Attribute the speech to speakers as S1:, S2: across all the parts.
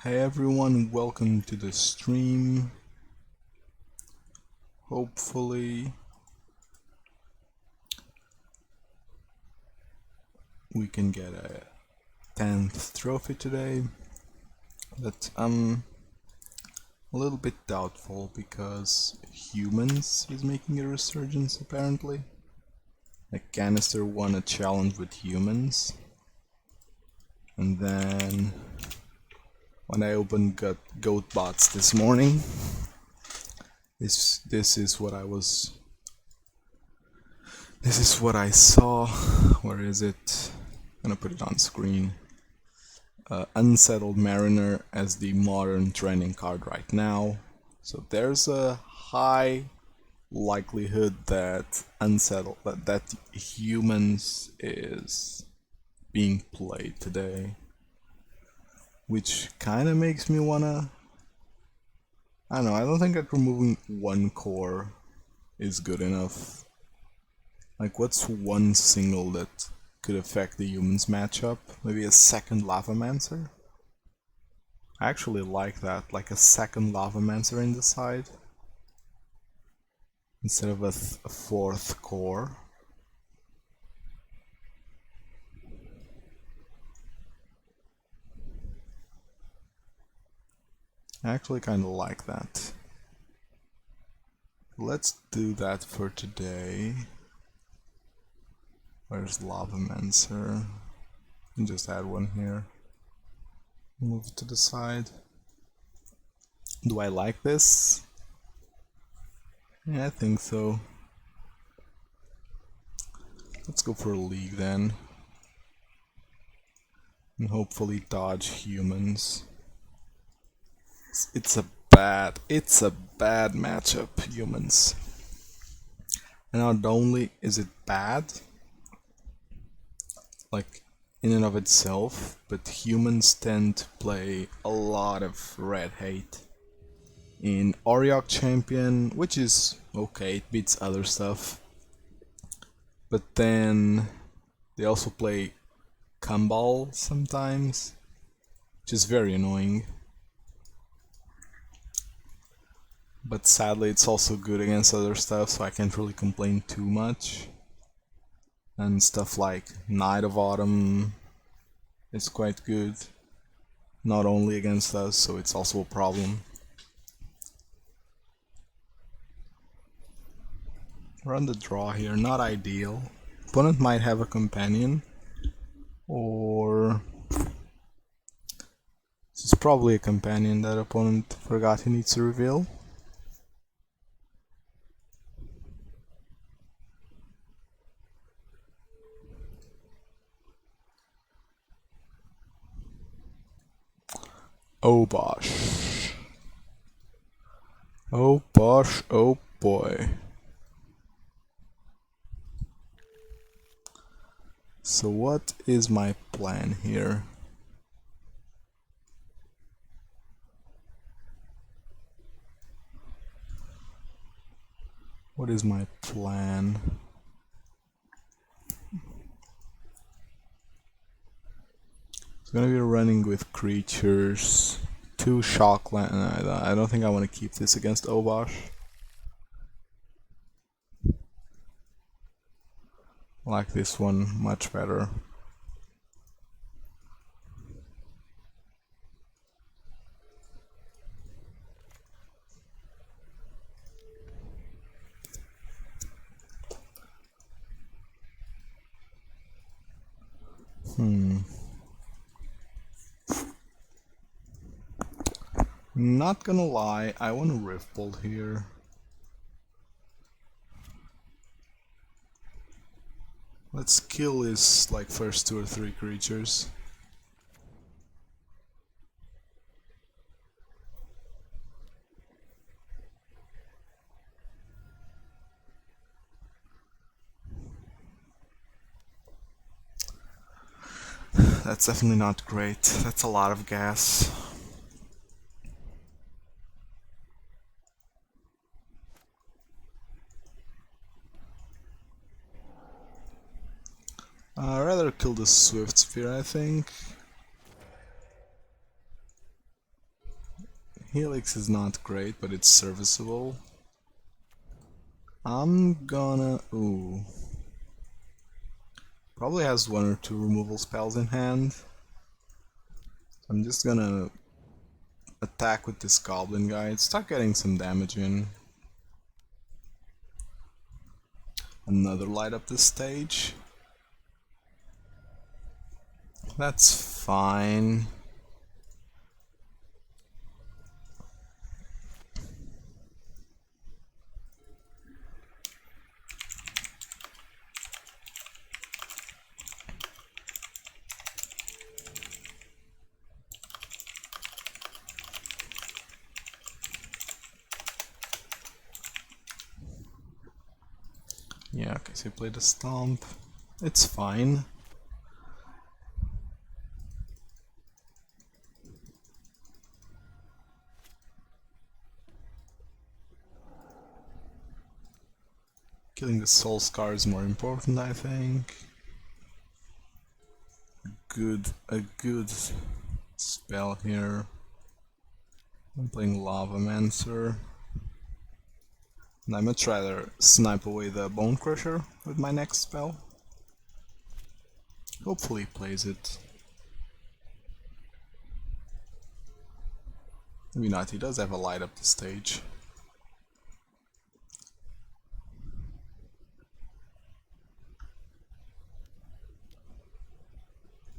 S1: Hey everyone, welcome to the stream. Hopefully we can get a 10th trophy today, but I'm a little bit doubtful because humans is making a resurgence apparently. Like Canister won a challenge with humans, and then when I opened goat bots this morning, this is what I saw. Where is it? I'm gonna put it on screen. Unsettled Mariner as the modern trending card right now. So there's a high likelihood that that humans is being played today, which kind of makes me wanna. I don't know. I don't think that removing one core is good enough. Like, what's one single that could affect the humans matchup? Maybe a second Lavamancer? I actually like that, like a second Lavamancer in the side. Instead of a fourth core. I actually kinda like that. Let's do that for today. Where's Lavamancer? And just add one here. Move it to the side. Do I like this? Yeah, I think so. Let's go for a league then. And hopefully dodge humans. It's a bad matchup, humans. And not only is it bad, like in and of itself, but humans tend to play a lot of red hate. In Oriok Champion, which is okay, it beats other stuff. But then they also play Kumbal sometimes, which is very annoying. But sadly it's also good against other stuff, so I can't really complain too much. And stuff like Night of Autumn is quite good. Not only against us, so it's also a problem. Run the draw here, not ideal. Opponent might have a companion, or this is probably a companion that opponent forgot he needs to reveal. Oh bosh. Oh bosh, oh boy. So what is my plan here? What is my plan? It's gonna be running with creatures, 2 Shockland. I don't think I want to keep this against Obosh. I like this one much better. Not gonna lie, I want to Riftbolt here. Let's kill his like first 2 or 3 creatures. That's definitely not great. That's a lot of gas. I'd rather kill the Swiftspear, I think. Helix is not great, but it's serviceable. I'm gonna... ooh. Probably has one or two removal spells in hand. I'm just gonna attack with this Goblin guy, start getting some damage in. Another light up this stage. That's fine. Yeah, okay, so you play the Stomp. It's fine. Killing the Soul Scar is more important, I think. A good spell here. I'm playing Lavamancer. And I much rather snipe away the Bone Crusher with my next spell. Hopefully he plays it. Maybe not, he does have a light up the stage.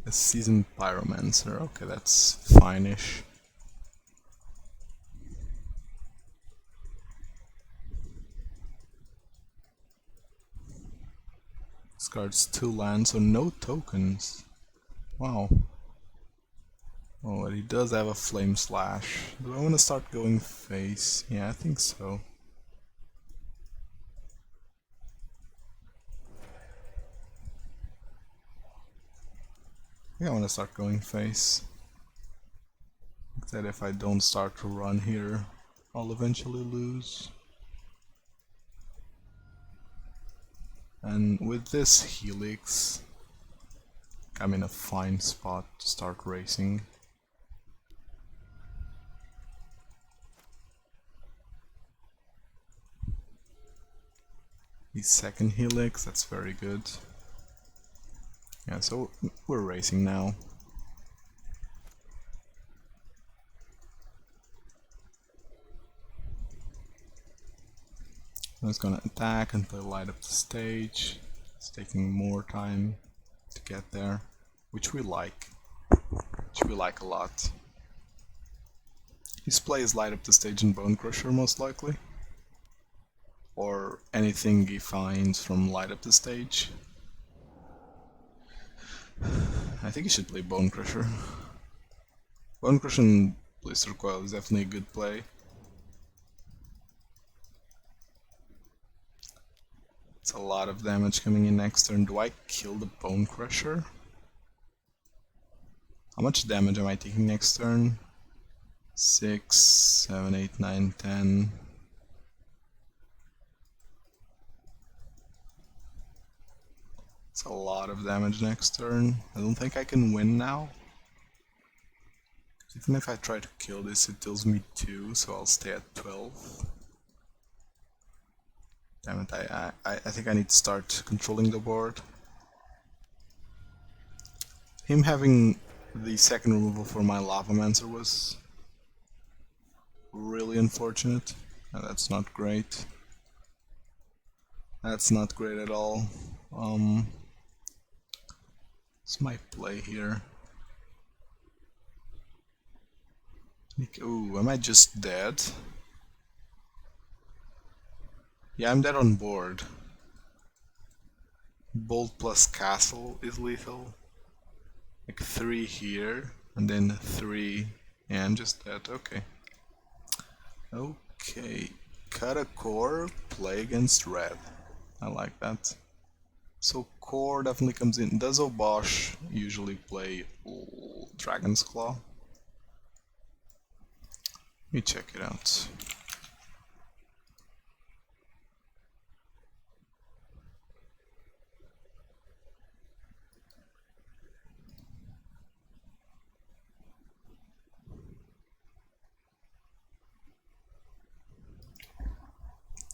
S1: A Seasoned Pyromancer, okay, that's fine-ish. Discards 2 lands, so no tokens. Wow. Oh, but he does have a Flame Slash. Do I want to start going face? Yeah, I think so. I think I want to start going face. That if I don't start to run here, I'll eventually lose. And with this Helix, I'm in a fine spot to start racing. The second Helix, that's very good. Yeah, so we're racing now. I'm just gonna attack until I light up the stage. It's taking more time to get there, which we like. A lot. His plays light up the stage in Bone Crusher most likely. Or anything he finds from light up the stage. I think he should play Bone Crusher. Bone Crusher and Blister Coil is definitely a good play. It's a lot of damage coming in next turn. Do I kill the Bone Crusher? How much damage am I taking next turn? 6, 7, 8, 9, 10. It's a lot of damage next turn. I don't think I can win now. Even if I try to kill this, it deals me 2, so I'll stay at 12. Damn it, I think I need to start controlling the board. Him having the second removal for my Lavamancer was really unfortunate. That's not great. That's not great at all. What's my play here? Ooh, am I just dead? Yeah, I'm dead on board. Bolt plus Castle is lethal. Like 3 here, and then 3. Yeah, I'm just dead. Okay. Okay. Cut a Kor, play against red. I like that. So Kor definitely comes in. Does Obosh usually play Dragon's Claw? Let me check it out.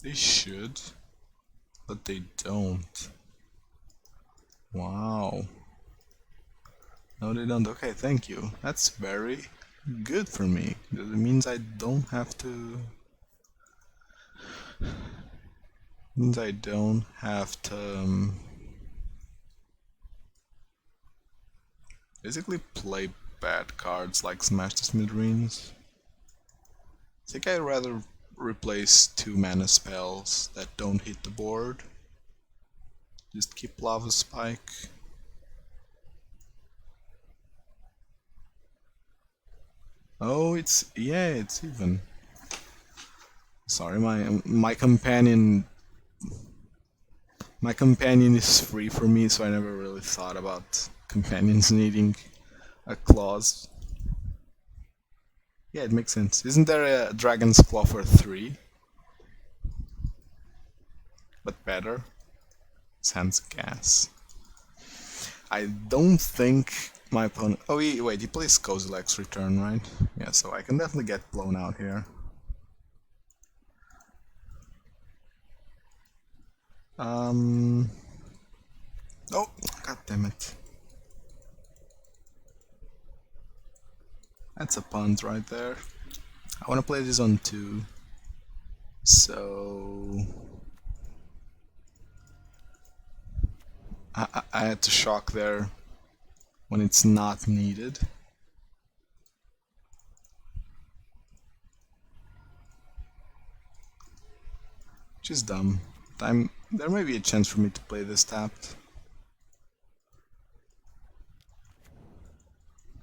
S1: They should, but they don't. Wow. No, they don't. Okay, thank you. That's very good for me. Because it means I don't have to... means I don't have to... basically play bad cards like Smash the Smithereens. I think I'd rather replace 2 mana spells that don't hit the board. Just keep Lava Spike. Oh, it's even. Sorry, my companion is free for me, so I never really thought about companions needing a clause. Yeah, it makes sense. Isn't there a Dragon's Claw for 3? But better. Sans gas. I don't think my opponent... oh, wait, he plays Kozilek's Return, right? Yeah, so I can definitely get blown out here. Oh, god damn it. That's a punt right there. I want to play this on 2. So... I had to shock there when it's not needed. Which is dumb. There may be a chance for me to play this tapped.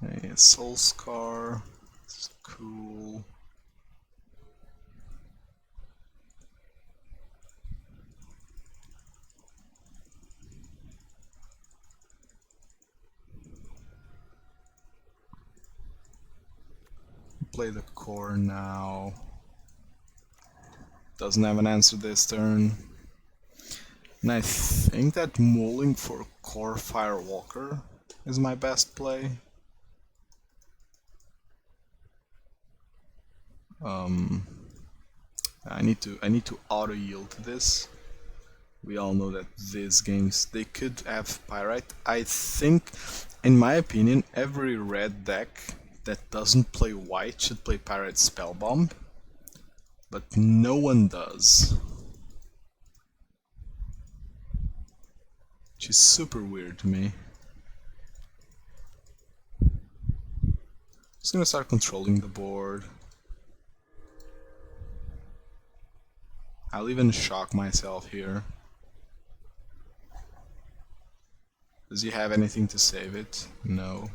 S1: Hey, Soul Scar. It's cool. Play the Kor now. Doesn't have an answer this turn. And I think that mulling for Kor Firewalker is my best play. I need to auto yield to this. We all know that these games, they could have Pyrite. I think, in my opinion, every red deck that doesn't play white should play Pyrite Spellbomb, but no one does. Which is super weird to me. Just gonna start controlling the board. I'll even shock myself here. Does he have anything to save it? No.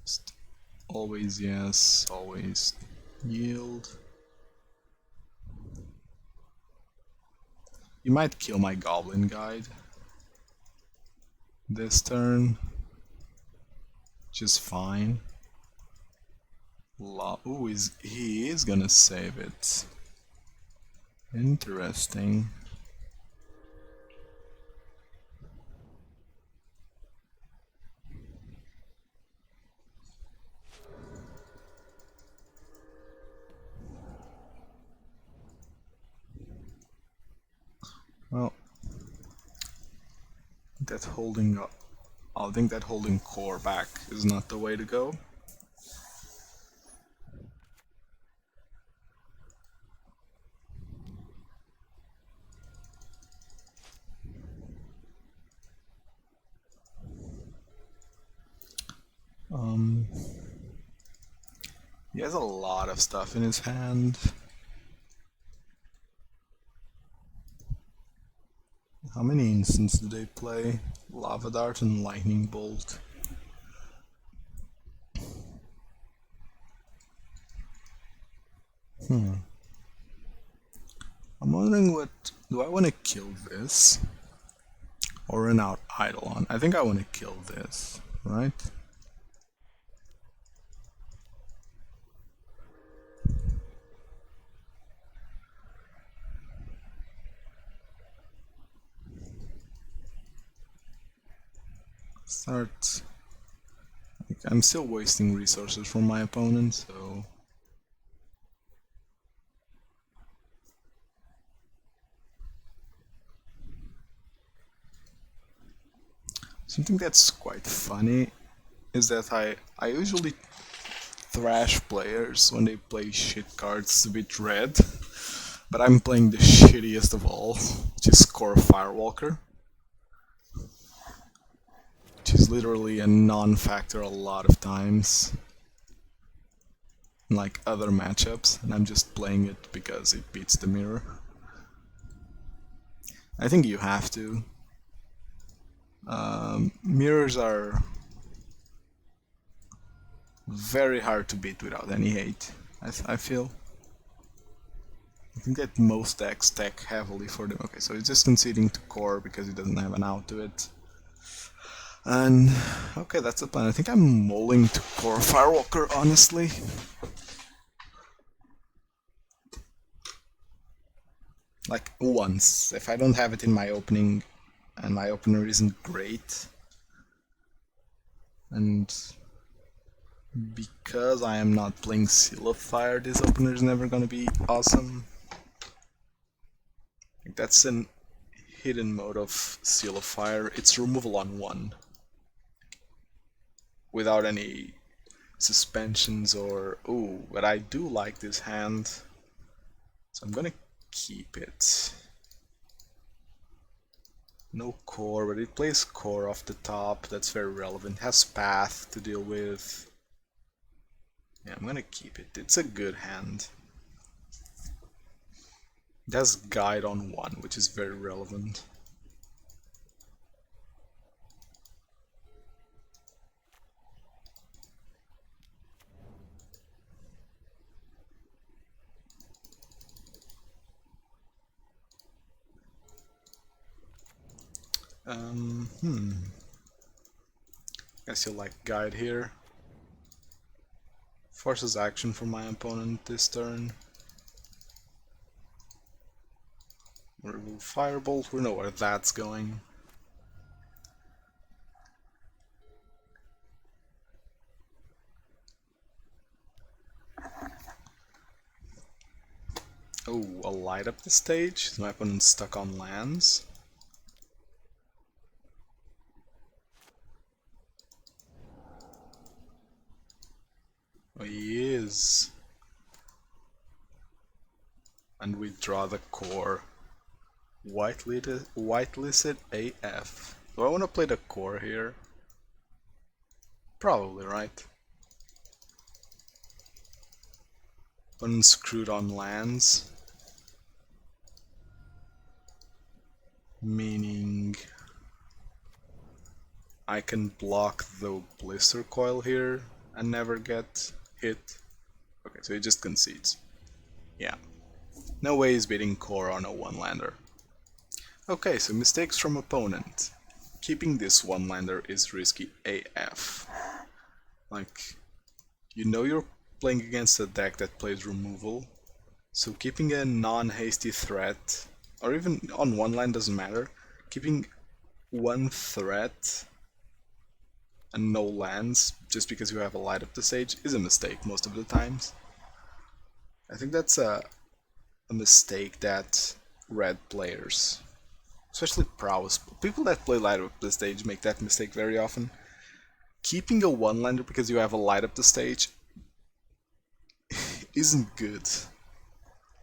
S1: Just always yes, always yield. You might kill my Goblin Guide this turn, which is fine. Ooh, he is gonna save it. Interesting. Well, I think that holding Kor back is not the way to go. He has a lot of stuff in his hand. How many instants do they play? Lava Dart and Lightning Bolt. I'm wondering do I want to kill this? Or run out Eidolon? I think I want to kill this, right? I'm still wasting resources from my opponent, so Something that's quite funny is that I usually thrash players when they play shit cards with red, but I'm playing the shittiest of all, which is Kor Firewalker, which is literally a non-factor a lot of times in like other matchups, and I'm just playing it because it beats the mirror. I think you have to. Mirrors are very hard to beat without any hate, I feel. I think that most decks stack heavily for them. Okay, so he's just conceding to Kor because he doesn't have an out to it. And, okay, that's the plan. I think I'm mulling to Kor Firewalker, honestly. Like, once. If I don't have it in my opening, and my opener isn't great, and because I am not playing Seal of Fire, this opener is never gonna be awesome. That's an hidden mode of Seal of Fire. It's removal on 1. Without any suspensions or... Ooh, but I do like this hand. So I'm gonna keep it. No Kor, but it plays Kor off the top. That's very relevant. Has Path to deal with. Yeah, I'm gonna keep it. It's a good hand. It has Guide on 1, which is very relevant. Guess you'll like Guide here. Forces action for my opponent this turn. Remove Firebolt, we know where that's going. Oh, I'll light up the stage. My opponent's stuck on lands. Oh, he is. And we draw the Kor. Whitelisted AF. Do I want to play the Kor here? Probably, right? Unscrewed on lands. Meaning I can block the Blister Coil here and never get hit. Okay, so he just concedes. Yeah. No way he's beating Kor on a one-lander. Okay, so mistakes from opponent. Keeping this one-lander is risky AF. Like, you know you're playing against a deck that plays removal, so keeping a non-hasty threat, or even on one line doesn't matter, keeping one threat and no lands just because you have a light up the stage is a mistake most of the times. I think that's a mistake that red players, especially prowess, people that play light up the stage make that mistake very often. Keeping a one-lander because you have a light up the stage isn't good.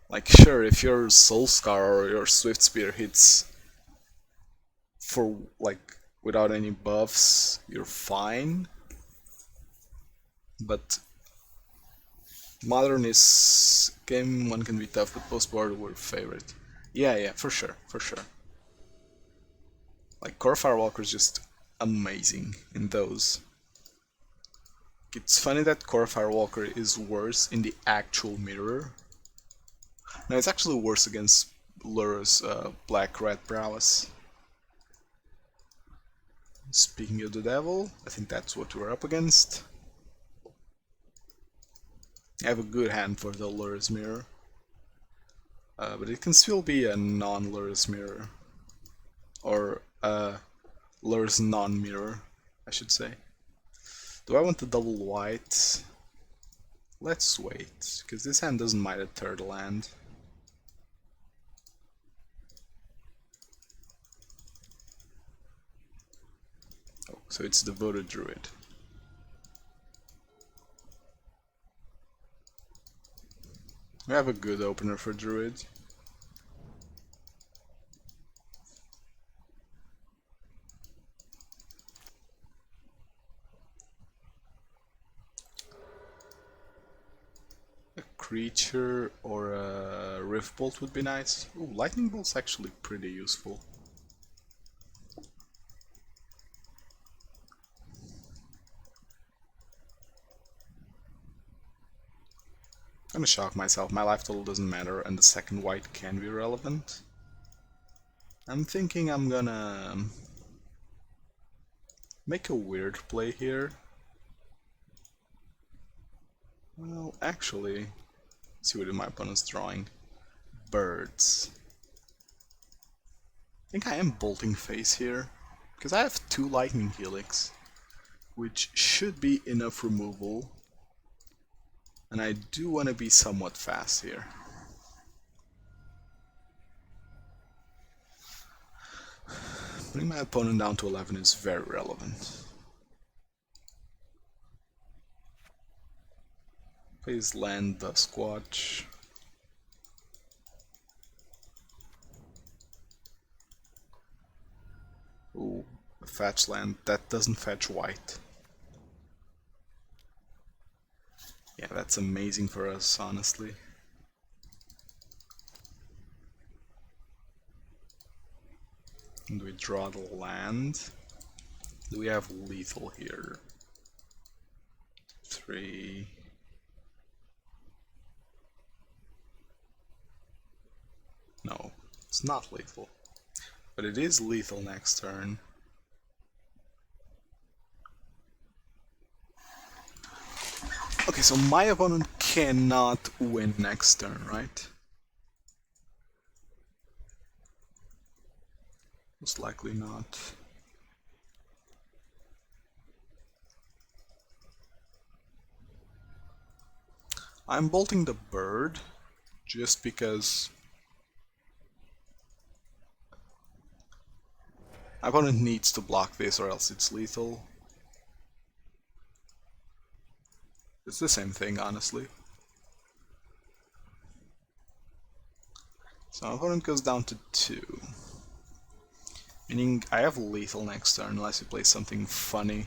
S1: Like, sure, if your Soulscar or your Swiftspear hits for, like, without any buffs, you're fine. But Modern is game 1 can be tough, but post-board we're favorite. Yeah, for sure, for sure. Like, Kor Firewalker is just amazing in those. It's funny that Kor Firewalker is worse in the actual mirror. No, it's actually worse against Lurrus black-red prowess. Speaking of the devil, I think that's what we're up against. I have a good hand for the Lurrus mirror. But it can still be a non-Lurrus mirror. Or Lurrus non-mirror, I should say. Do I want the double white? Let's wait, because this hand doesn't mind a third land. So it's Devoted Druid. We have a good opener for Druid. A creature or a Rift Bolt would be nice. Ooh, Lightning Bolt's actually pretty useful. I'm gonna shock myself, my life total doesn't matter and the second white can be relevant. I'm thinking I'm gonna make a weird play here. Well, actually, let's see what my opponent's drawing. Birds. I think I am bolting face here, because I have 2 Lightning Helix, which should be enough removal. And I do want to be somewhat fast here. Putting my opponent down to 11 is very relevant. Please land the Squatch. Ooh, a fetch land. That doesn't fetch white. Yeah, that's amazing for us, honestly. And we draw the land. Do we have lethal here? 3. No, it's not lethal. But it is lethal next turn. Okay, so my opponent cannot win next turn, right? Most likely not. I'm bolting the bird just because my opponent needs to block this or else it's lethal. It's the same thing, honestly. So my opponent goes down to 2. Meaning I have lethal next turn unless he plays something funny.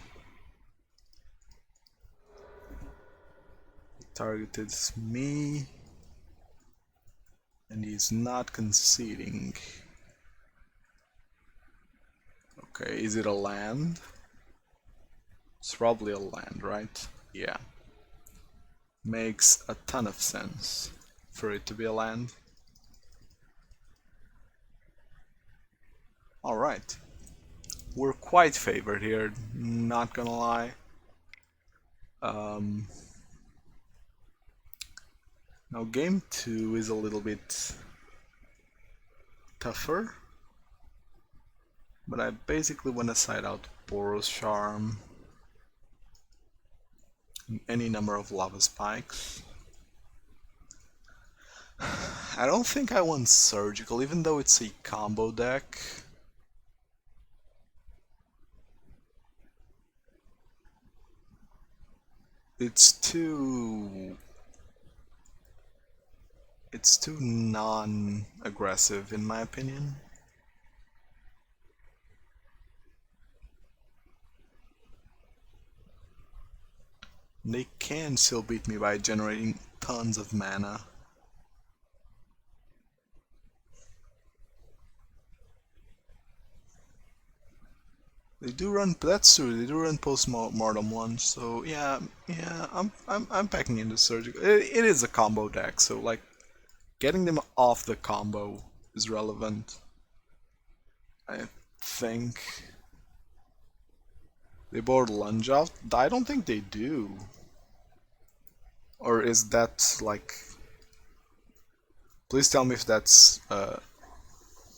S1: He targeted me. And he's not conceding. Okay, is it a land? It's probably a land, right? Yeah. Makes a ton of sense for it to be a land. Alright. We're quite favored here, not gonna lie. Now game 2 is a little bit tougher. But I basically want to side out Boros Charm. Any number of lava spikes. I don't think I want Surgical, even though it's a combo deck. It's too non-aggressive in my opinion. They can still beat me by generating tons of mana. They do run, that's true, they do run post-mortem ones, so yeah, I'm packing in the Surgical. It is a combo deck, so like, getting them off the combo is relevant. I think. They board lunge out? I don't think they do. Or is that like... Please tell me if that's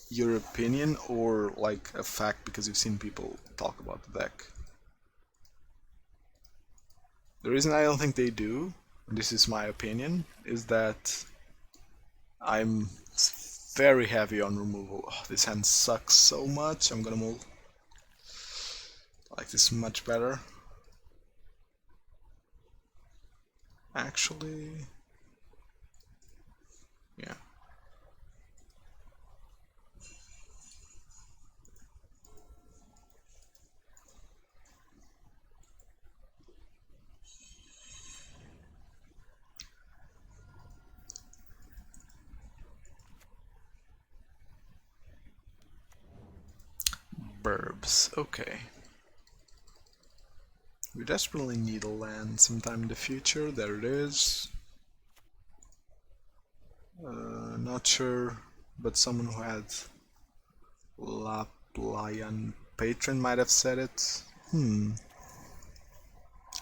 S1: your opinion or like a fact because you've seen people talk about the deck. The reason I don't think they do, and this is my opinion, is that I'm very heavy on removal. Oh, this hand sucks so much. I'm gonna move. like this much better. Actually, yeah. Burbs, okay. We desperately need a land sometime in the future. There it is. Not sure, but someone who had Laplayan Patron might have said it. I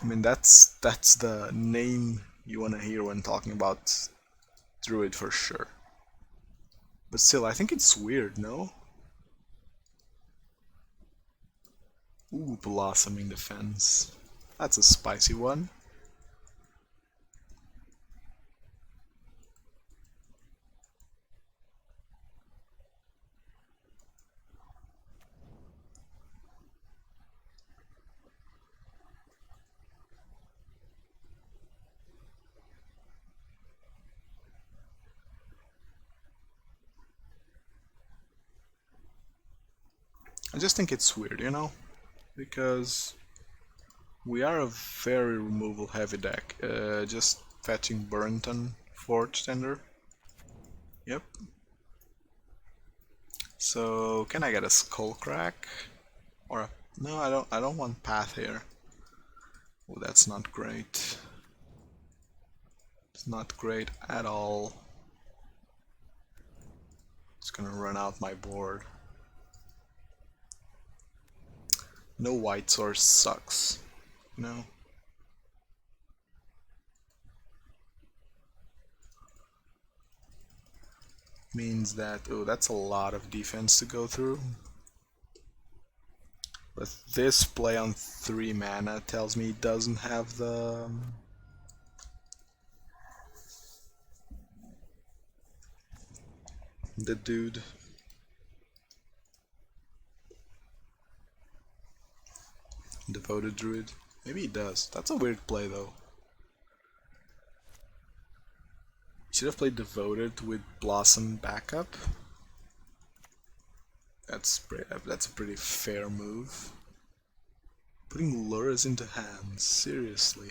S1: mean, that's the name you want to hear when talking about Druid for sure. But still, I think it's weird, no? Ooh, Blossoming Defense. That's a spicy one. I just think it's weird, you know? Because we are a very removal heavy deck. Just fetching Burrington Forge Tender. Yep. So can I get a Skullcrack? Or a, no, I don't want Path here. Oh, that's not great. It's not great at all. It's gonna run out my board. No white source sucks. No. Means that, oh, that's a lot of defense to go through. But this play on 3 mana tells me it doesn't have the dude. Devoted Druid. Maybe he does. That's a weird play though. Should have played Devoted with Blossom backup. That's a pretty fair move. Putting Lurrus into hand, seriously.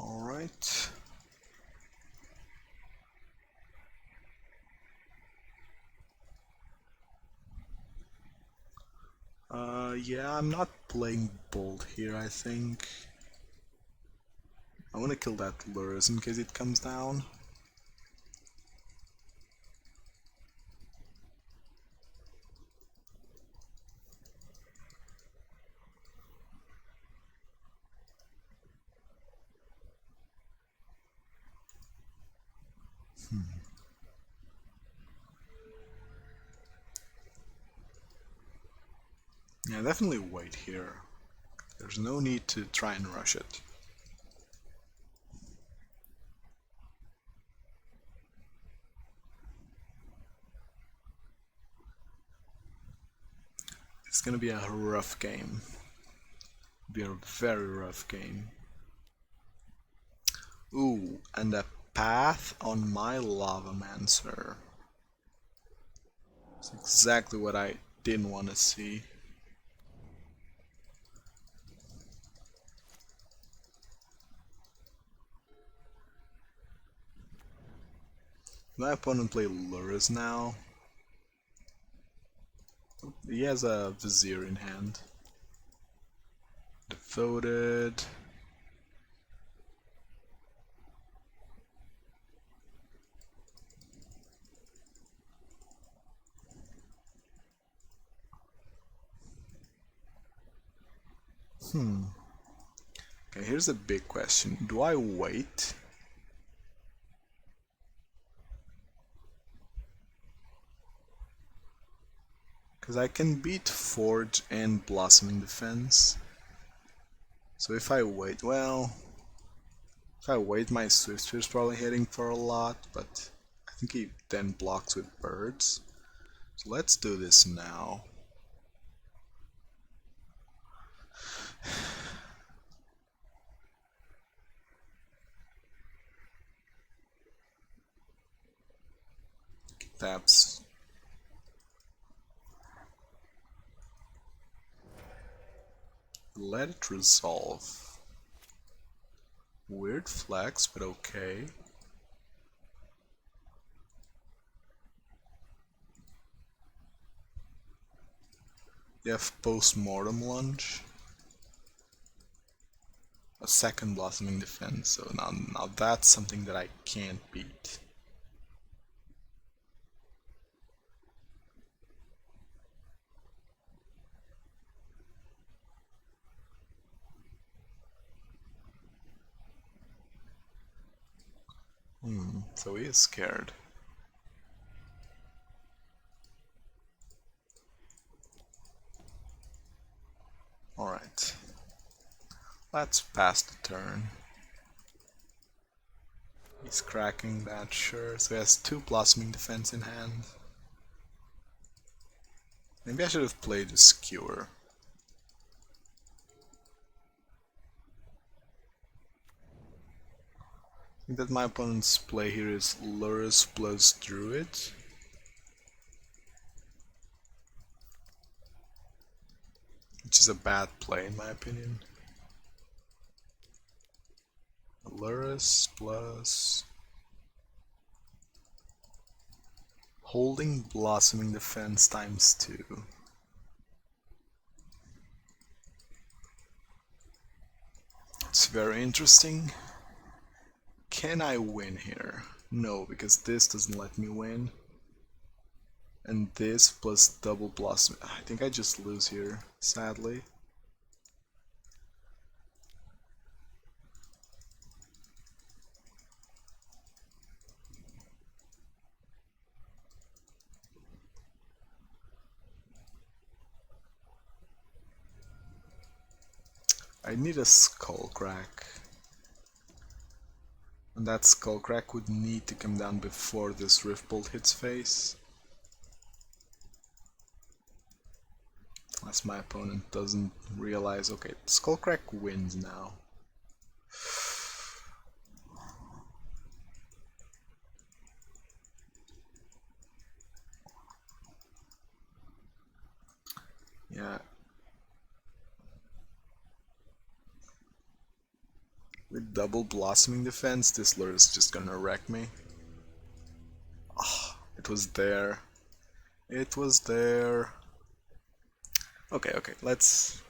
S1: Alright. Yeah, I'm not playing Bolt here, I think. I want to kill that Lurrus in case it comes down. Yeah, definitely wait here. There's no need to try and rush it. It's gonna be a rough game. Be a very rough game. Ooh, and a path on my Lavamancer. It's exactly what I didn't want to see. My opponent play Lurrus now. He has a Vizier in hand. Devoted. Okay, here's a big question. Do I wait? Because I can beat Forge and Blossoming Defense. So if I wait, well, if I wait, my Swiftspear is probably hitting for a lot, but I think he then blocks with birds. So let's do this now. Taps. Let it resolve. Weird flex, but okay. You have post-mortem lunge. A second blossoming defense, so now that's something that I can't beat. So he is scared. Alright. Let's pass the turn. He's cracking that, sure. So he has 2 blossoming defense in hand. Maybe I should have played a Skewer. I think that my opponent's play here is Lurrus plus Druid. Which is a bad play in my opinion. Lurrus plus holding blossoming defense times 2. It's very interesting. Can I win here? No, because this doesn't let me win. And this plus double blossom. I think I just lose here, sadly. I need a Skullcrack. And that Skullcrack would need to come down before this Riftbolt hits face. Unless my opponent doesn't realize, okay, Skullcrack wins now. Yeah. With double blossoming defense, this lure is just gonna wreck me. Oh, it was there. It was there. Okay, let's...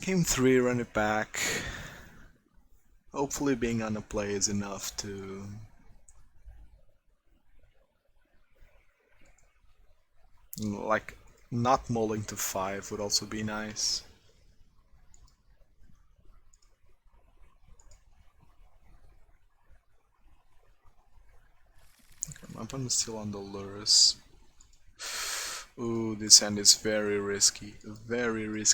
S1: Game 3, run it back. Hopefully being on a play is enough to... Like, not mulling to 5 would also be nice. Okay, my opponent's still on the Lurrus. Ooh, this hand is very risky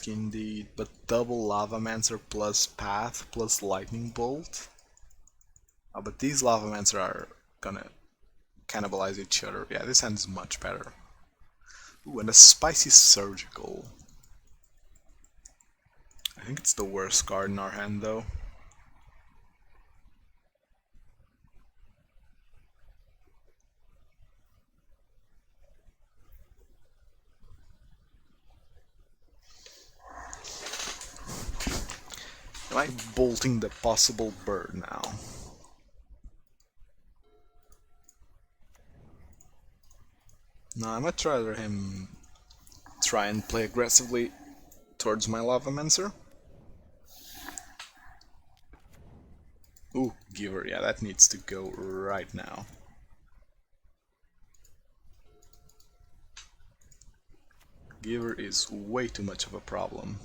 S1: indeed, but double Lavamancer plus Path plus Lightning Bolt. Oh, but these Lavamancer are gonna cannibalize each other. Yeah, this hand is much better. Ooh, and a Spicy Surgical. I think it's the worst card in our hand though. Am I bolting the possible bird now? No, I'd much rather him try and play aggressively towards my Lavamancer. Ooh, Giver, yeah, that needs to go right now. Giver is way too much of a problem.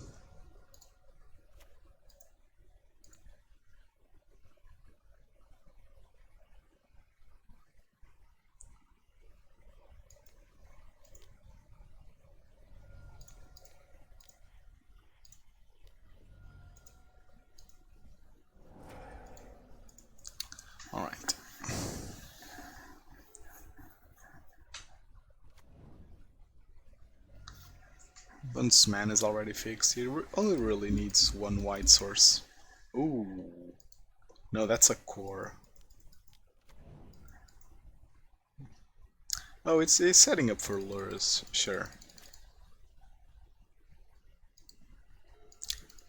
S1: opponent's mana is already fixed. He only really needs one white source. Ooh. No, that's a core. Oh, it's setting up for Lurrus, sure.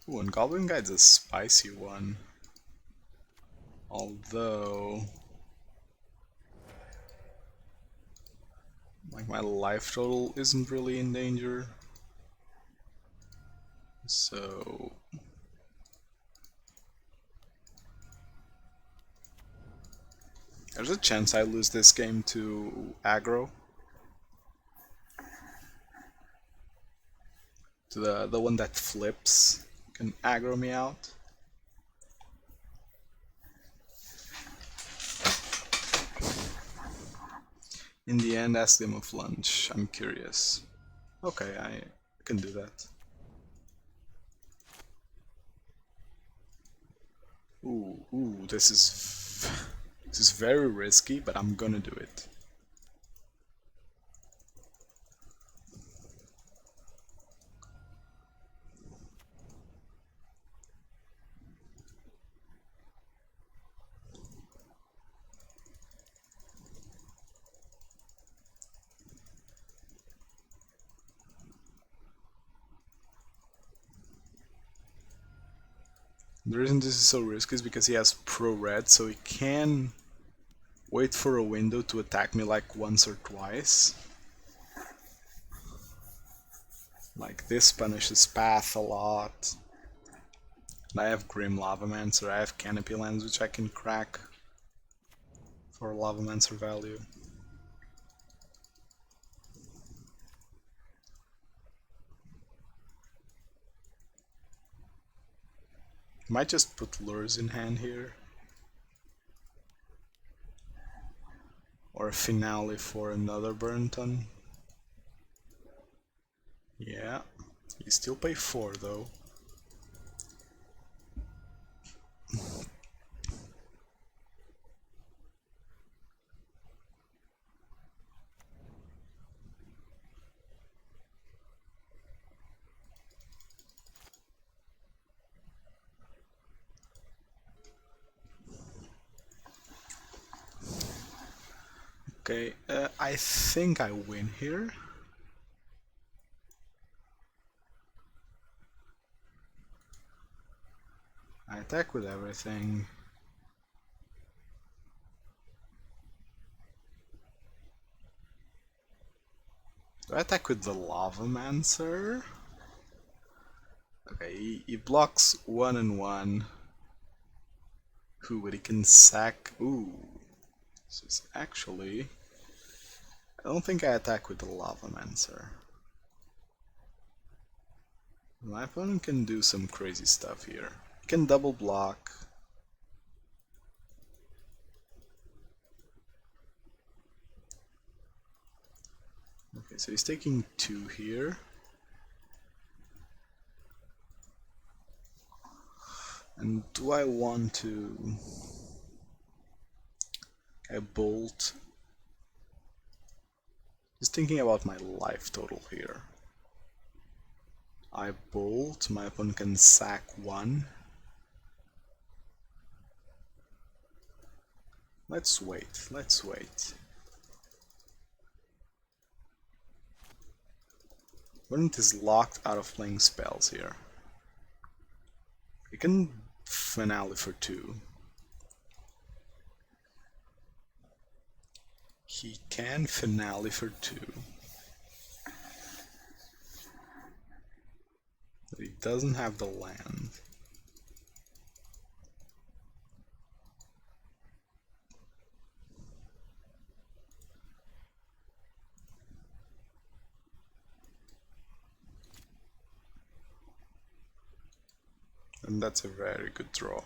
S1: Ooh, and Goblin Guide's a spicy one. Although... like, my life total isn't really in danger. So... there's a chance I lose this game to aggro. To the one that flips can aggro me out. In the end, ask them of lunch. I'm curious. Okay, I can do that. Ooh, this is very risky, but I'm gonna do it. The reason this is so risky is because he has pro-red, so he can wait for a window to attack me like once or twice. Like this punishes path a lot. And I have Grim Lavamancer, I have Canopy Lands which I can crack for Lavamancer value. Might just put Lurrus in hand here. Or a finale for another Burnton. Yeah, you still pay 4 though. Okay, I think I win here. I attack with everything. Do I attack with the Lavamancer? Okay, he blocks 1 and 1. Ooh, but he can sack. Ooh. This is actually... I don't think I attack with the Lavamancer. My opponent can do some crazy stuff here. He can double block. Okay, so he's taking 2 here. And do I want to... I bolt? Just thinking about my life total here. I bolt, my opponent can sack 1. Let's wait, let's wait. Opponent is locked out of playing spells here. He can finale for 2. He can finale for 2. But he doesn't have the land. And that's a very good draw.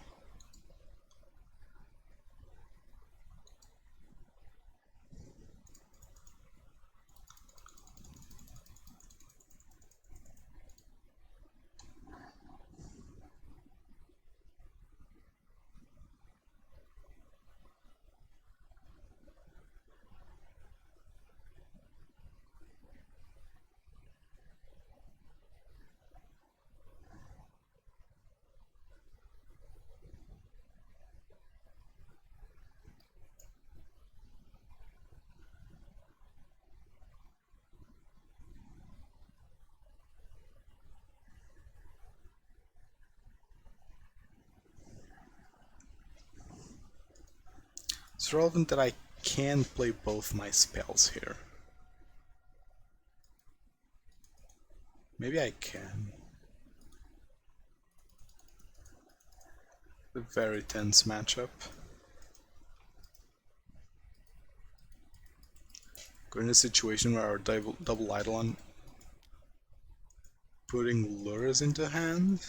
S1: relevant that I can play both my spells here. Maybe I can. A very tense matchup. We're in a situation where our double Eidolon putting Lurrus into hand.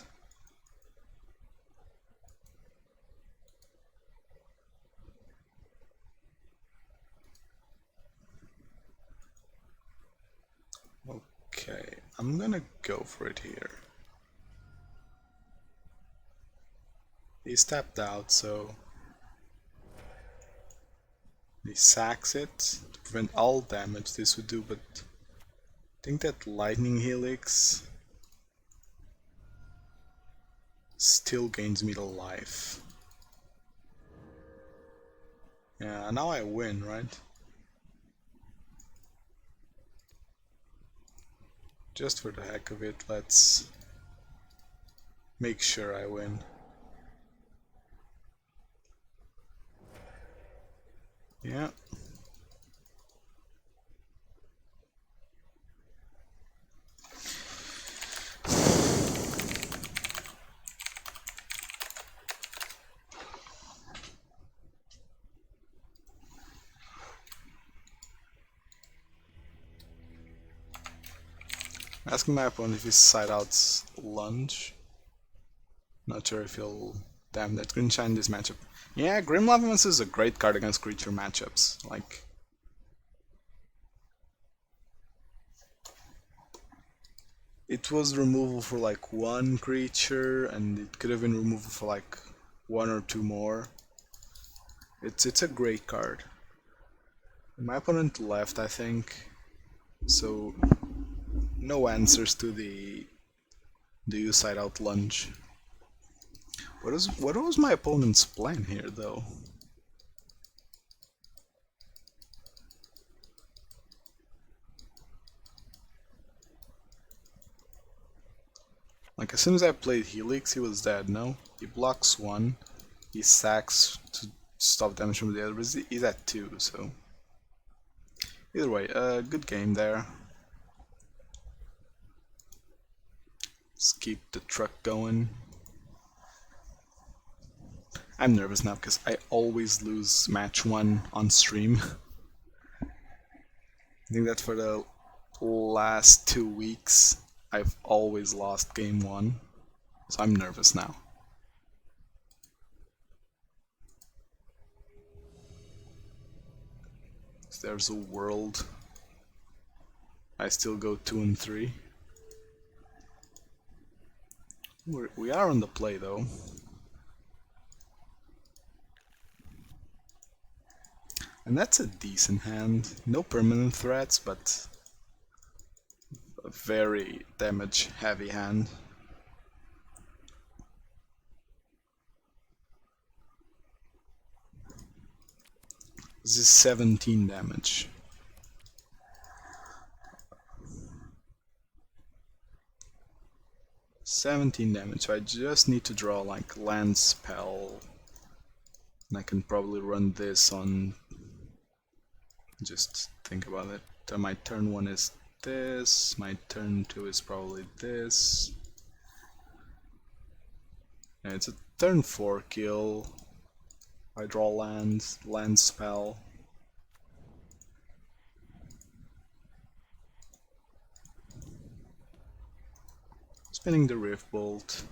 S1: Okay, I'm gonna go for it here. He's tapped out, so he sacks it to prevent all damage this would do, but I think that Lightning Helix still gains me the life. Yeah, now I win, right? Just for the heck of it, let's make sure I win. Yeah. Asking my opponent if he side outs lunge. Not sure if he'll damn that Green Shine this matchup. Yeah, Grim Lavamancer is a great card against creature matchups. Like, it was removal for like one creature, and it could have been removal for like one or two more. It's a great card. My opponent left, I think, so no answers to the do you side out lunge. What was my opponent's plan here, though? Like, as soon as I played Helix, he was dead, no? He blocks one, he sacks to stop damage from the other, but he's at 2, so... Either way, good game there. Let's keep the truck going. I'm nervous now because I always lose match 1 on stream. I think that for the last 2 weeks I've always lost game 1, so I'm nervous now. So there's a world. I still go 2 and 3. We are on the play though. And that's a decent hand. No permanent threats, but a very damage heavy hand. This is 17 damage. So I just need to draw like land spell. And I can probably run this on... Just think about it. My turn 1 is this, my turn 2 is probably this. And it's a turn 4 kill. I draw land spell. Spinning the Rift Bolt.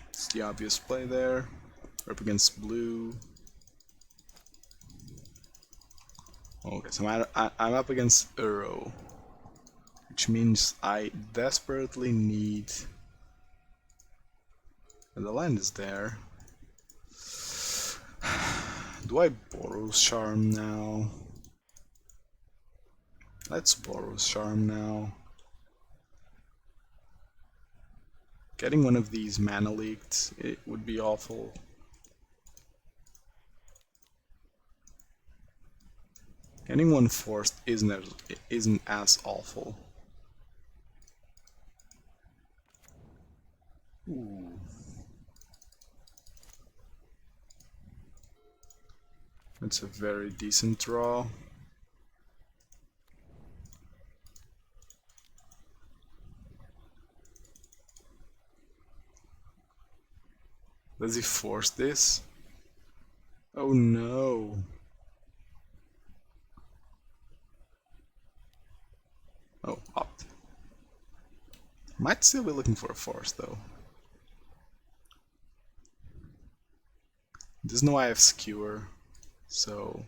S1: It's the obvious play there. We're up against blue. Okay, so I'm up against Uro, which means I desperately need... The land is there. Do I Boros Charm now? Let's Boros Charm now. Getting one of these mana leaked, it would be awful. Getting one forced isn't as awful. Ooh. It's a very decent draw. Does he force this? Oh no. Oh, opt. Might still be looking for a force though. Doesn't know I have Skewer, so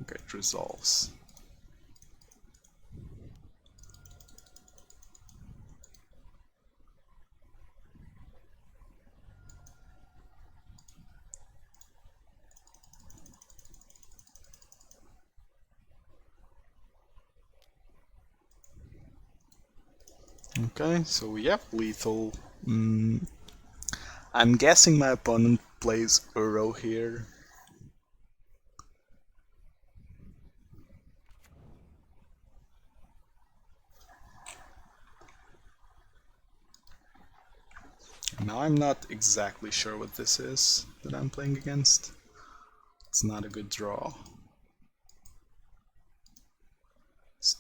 S1: okay, it resolves. Okay, so we have lethal. I'm guessing my opponent plays Uro here. Now I'm not exactly sure what this is that I'm playing against. It's not a good draw.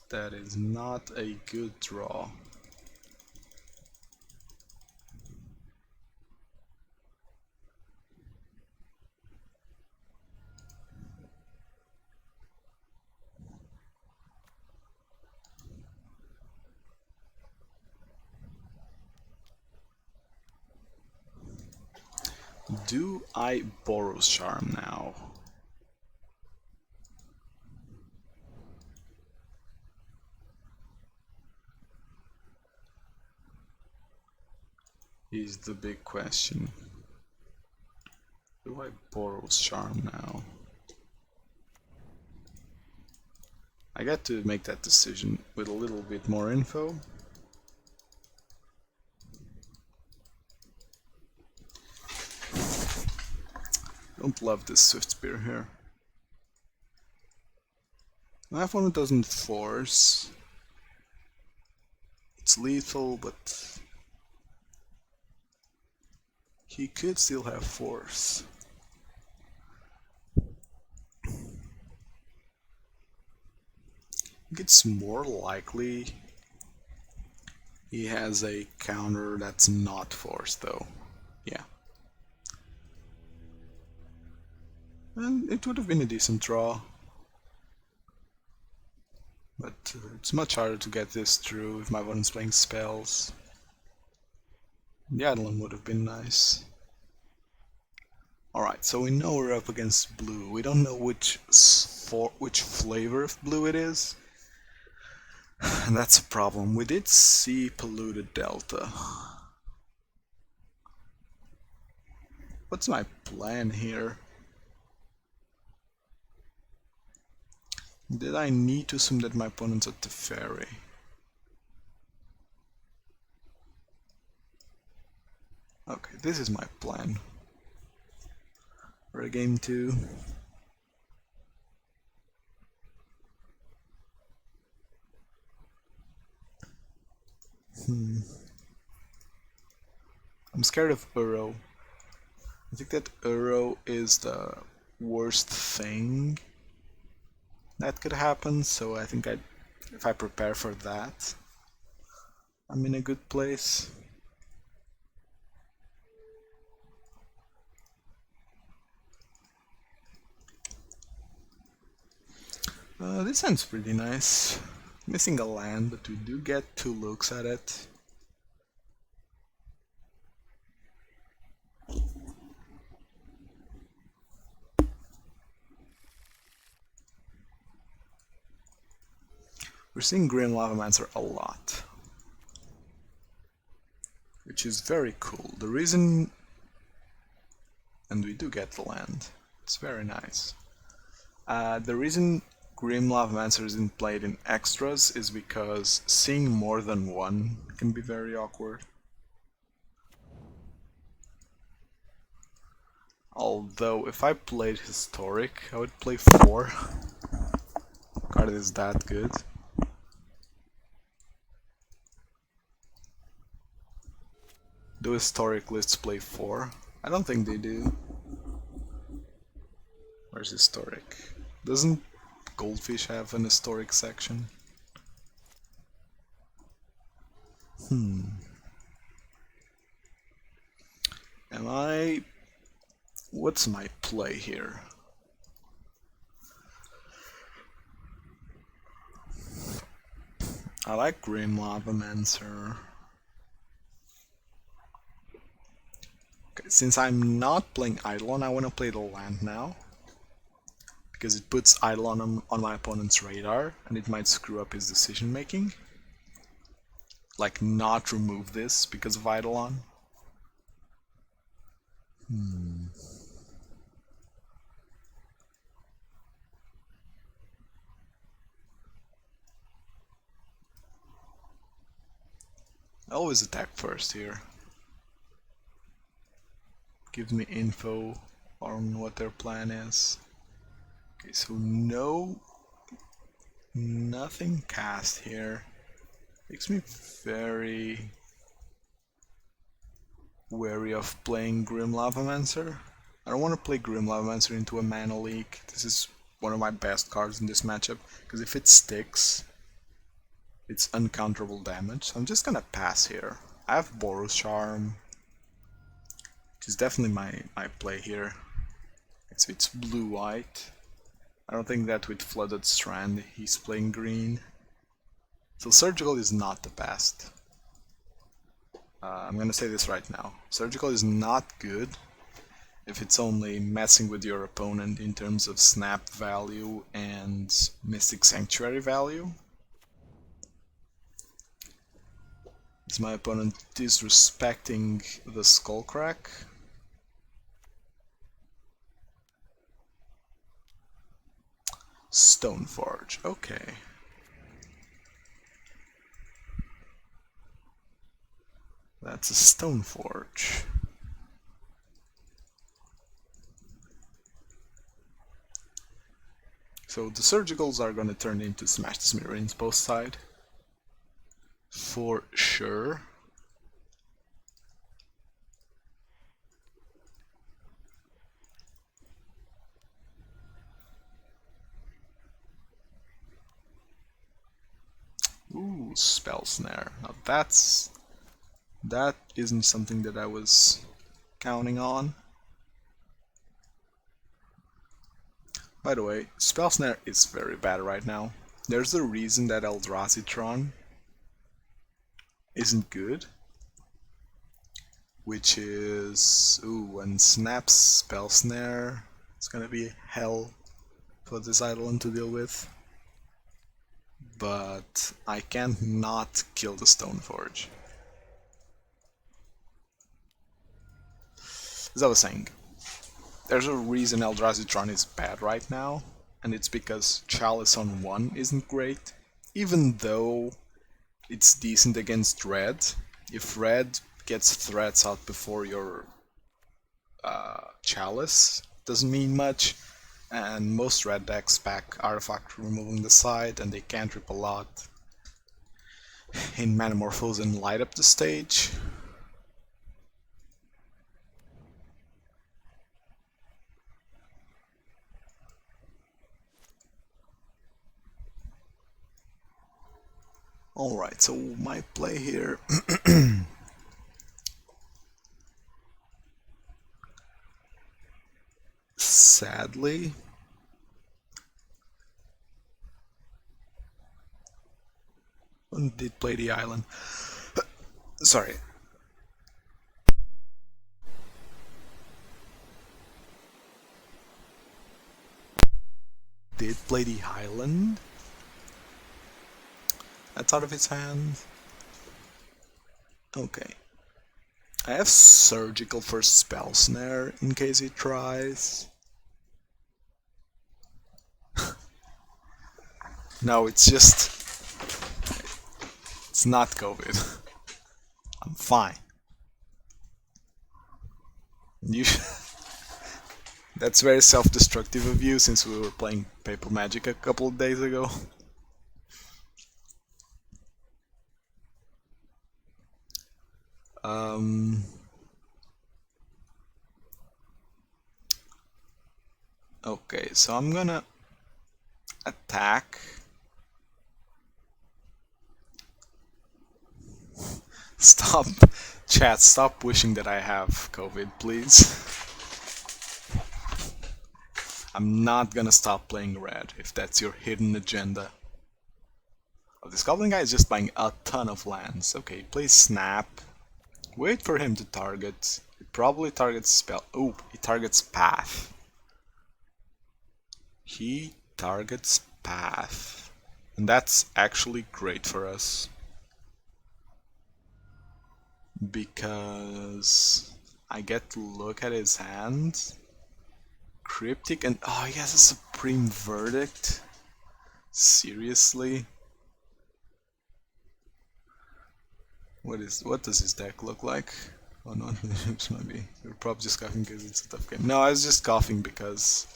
S1: That is not a good draw. Do I Boros Charm now? Is the big question. Do I Boros Charm now? I got to make that decision with a little bit more info. Don't love this Swiftspear here. I have one that doesn't force. It's lethal, but he could still have force. I think it's more likely he has a counter that's not force though. Yeah. And it would have been a decent draw. But it's much harder to get this through if my opponent's playing spells. The Eidolon would have been nice. Alright, so we know we're up against blue. We don't know which flavor of blue it is. And that's a problem. We did see Polluted Delta. What's my plan here? Did I need to assume that my opponent's at the Fairy? Okay, this is my plan for a game 2. I'm scared of Uro. I think that Uro is the worst thing that could happen, so I think if I prepare for that, I'm in a good place. This sounds pretty nice. Missing a land, but we do get 2 looks at it. We're seeing Grim Lavamancer a lot, which is very cool. The reason... and we do get the land. It's very nice. The reason Grim Lavamancer isn't played in extras is because seeing more than one can be very awkward. Although, if I played Historic, I would play 4. Card is that good. Do Historic lists play 4? I don't think they do. Where's historic? Doesn't Goldfish have an historic section? Am I... What's my play here? I like Grim Lavamancer. Okay, since I'm not playing Eidolon, I want to play the land now. Because it puts Eidolon on my opponent's radar, and it might screw up his decision making. Like, not remove this because of Eidolon. I always attack first here. Gives me info on what their plan is. Okay, so nothing cast here. Makes me very wary of playing Grim Lavamancer. I don't want to play Grim Lavamancer into a mana leak. This is one of my best cards in this matchup, because if it sticks, it's uncounterable damage. So I'm just gonna pass here. I have Boros Charm, which is definitely my play here. So it's blue-white. I don't think that with Flooded Strand he's playing green. So Surgical is not the best. I'm gonna say this right now. Surgical is not good if it's only messing with your opponent in terms of snap value and Mystic Sanctuary value. Is my opponent disrespecting the Skullcrack? Stoneforge, okay. That's a Stoneforge. So the Surgicals are gonna turn into Smash the Smithereens post side. For sure. Ooh, Spell Snare. Now that isn't something that I was counting on. By the way, Spell Snare is very bad right now. There's a reason that Eldrazi isn't good, which is when snaps Spell Snare, it's gonna be hell for this Eidolon to deal with. But I can't not kill the Stoneforge. As I was saying, there's a reason Eldrazi is bad right now, and it's because Chalice on 1 isn't great, even though it's decent against red. If red gets threats out before your Chalice, doesn't mean much, and most red decks pack Artifact removing the side, and they cantrip a lot in Manamorphose and light up the stage. Alright, so my play here sadly did play the island. Sorry. Did play the island. That's out of his hand. Okay. I have Surgical for Spell Snare in case he tries. No, it's just... It's not COVID. I'm fine. That's very self-destructive of you, since we were playing Paper Magic a couple of days ago. Okay, so I'm gonna attack. Stop, chat, stop wishing that I have COVID, please. I'm not gonna stop playing red if that's your hidden agenda. Oh, this goblin guy is just buying a ton of lands. Okay, play snap. Wait for him to target. He probably targets spell. Oh, he targets path. He targets path. And that's actually great for us. Because I get to look at his hand. Cryptic and oh, he has a Supreme Verdict. Seriously? What does his deck look like? Oh no, it might be. You're probably just coughing because it's a tough game. No, I was just coughing because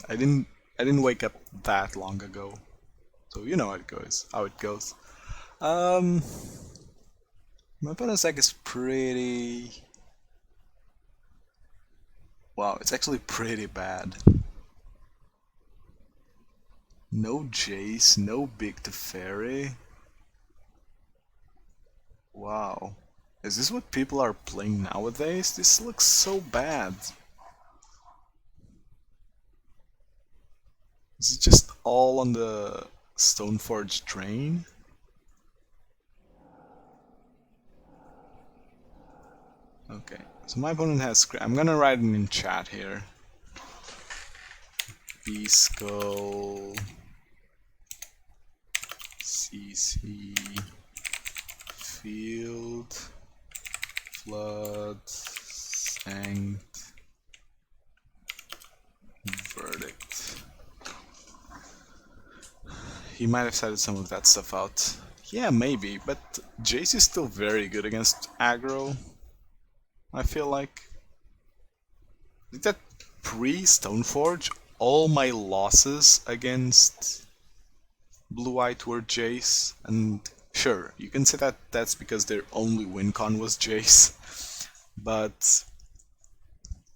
S1: I didn't wake up that long ago. So you know how it goes. My opponent's deck is pretty... Wow, it's actually pretty bad. No Jace, no big Teferi. Wow. Is this what people are playing nowadays? This looks so bad. Is it just all on the Stoneforge drain? Okay, so my opponent has... I'm gonna write it in chat here. B-Skull... CC... Field... Flood... Sanct... Verdict... He might have cited some of that stuff out. Yeah, maybe, but Jace is still very good against aggro. I feel like. Did that pre-Stoneforge, all my losses against Blue-White were Jace, and sure, you can say that that's because their only win con was Jace, but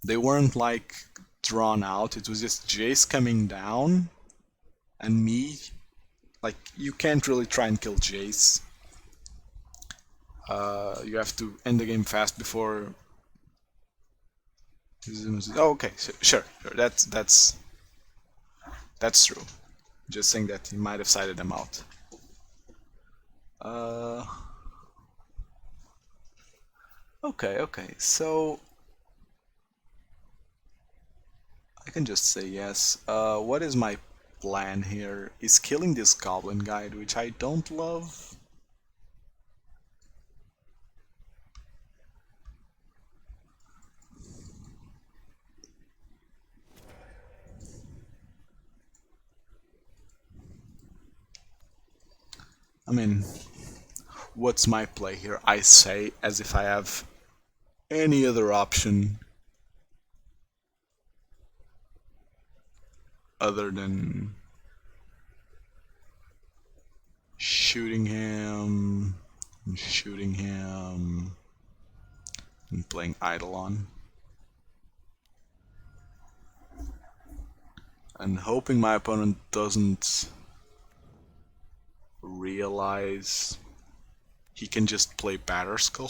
S1: they weren't like drawn out, it was just Jace coming down, and me, like, you can't really try and kill Jace. You have to end the game fast before... Oh, okay, sure, that's true. Just saying that he might have sided them out. Okay, so I can just say yes. What is my plan here? Is killing this Goblin guide, which I don't love. I mean, what's my play here? I say as if I have any other option other than shooting him, and playing Eidolon. And hoping my opponent doesn't realize he can just play Batterskull.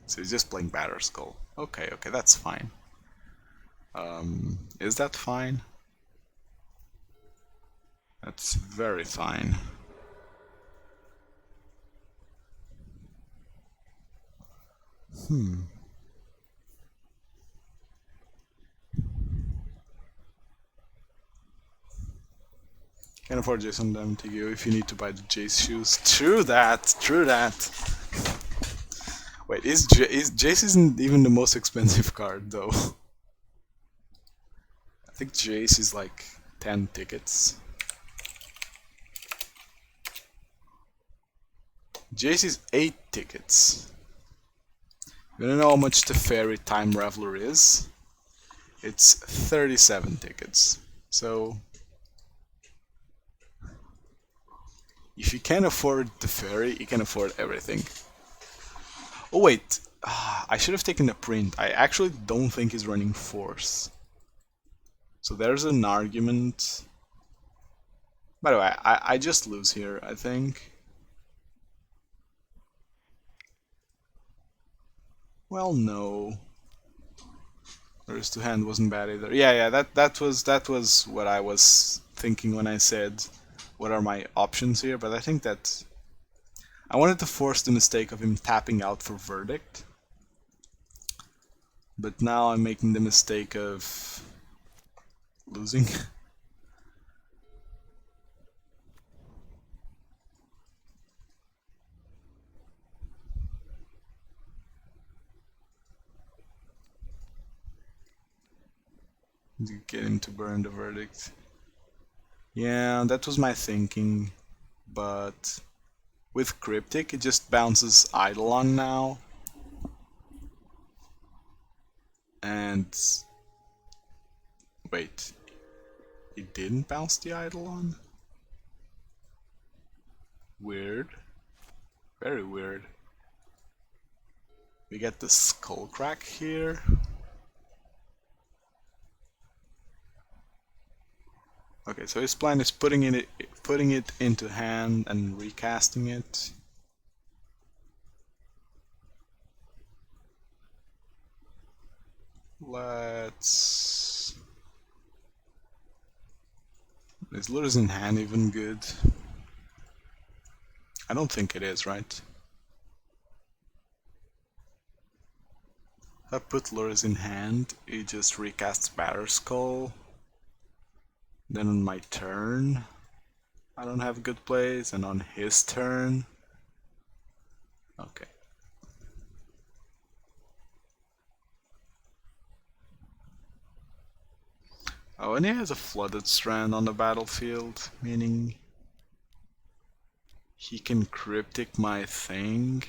S1: So he's just playing Batterskull. Okay, that's fine. Is that fine? That's very fine. Can't afford Jace on the MTGO if you need to buy the Jace shoes. True that. Wait, Jace isn't even the most expensive card though. I think Jace is like 10 tickets. Jace is 8 tickets. You wanna know how much Teferi Time Reveler is? It's 37 tickets. So if you can afford Teferi, you can afford everything. Oh wait, I should have taken a print. I actually don't think he's running Force. So there's an argument. By the way, I just lose here, I think. Well, no. Lurrus to hand wasn't bad either. Yeah, that was what I was thinking when I said what are my options here, but I think that I wanted to force the mistake of him tapping out for Verdict. But now I'm making the mistake of losing. Get him to burn the Verdict. Yeah, that was my thinking, but with Cryptic it just bounces Eidolon now. And wait, it didn't bounce the Eidolon? Weird. Very weird. We get the Skullcrack here. Okay, so his plan is putting it into hand and recasting it. Let's... Is Lurrus in hand even good? I don't think it is, right? If I put Lurrus in hand, he just recasts Batterskull. Then on my turn, I don't have good plays, and on his turn... Okay. Oh, and he has a Flooded Strand on the battlefield, meaning he can Cryptic my thing.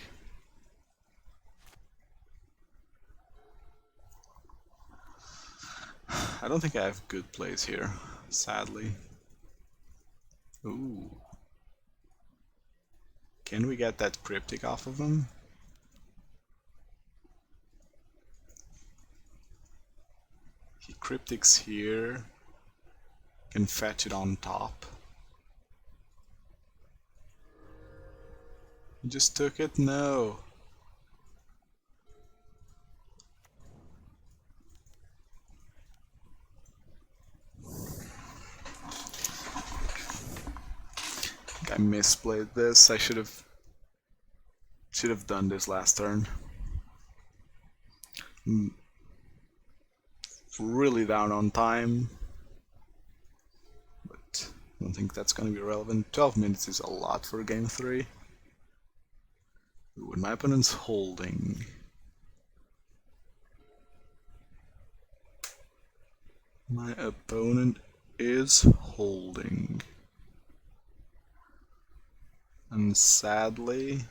S1: I don't think I have good plays here, sadly. Ooh. Can we get that Cryptic off of him? He Cryptics here. Can fetch it on top. He just took it? No. I misplayed this. I should have done this last turn. Really down on time, but I don't think that's going to be relevant. 12 minutes is a lot for game 3. When my opponent's holding, my opponent is holding, and sadly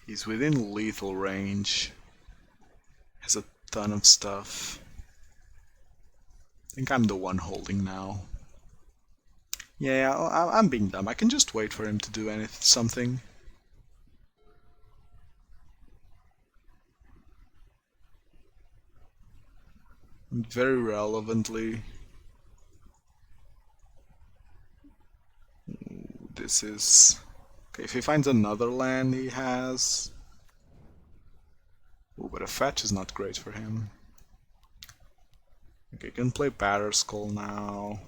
S1: he's within lethal range. Has a ton of stuff. I think I'm the one holding now. Yeah, I'm being dumb. I can just wait for him to do something. And very relevantly, this is... Okay, if he finds another land he has... Ooh, but a fetch is not great for him. Okay, can play Batterskull now.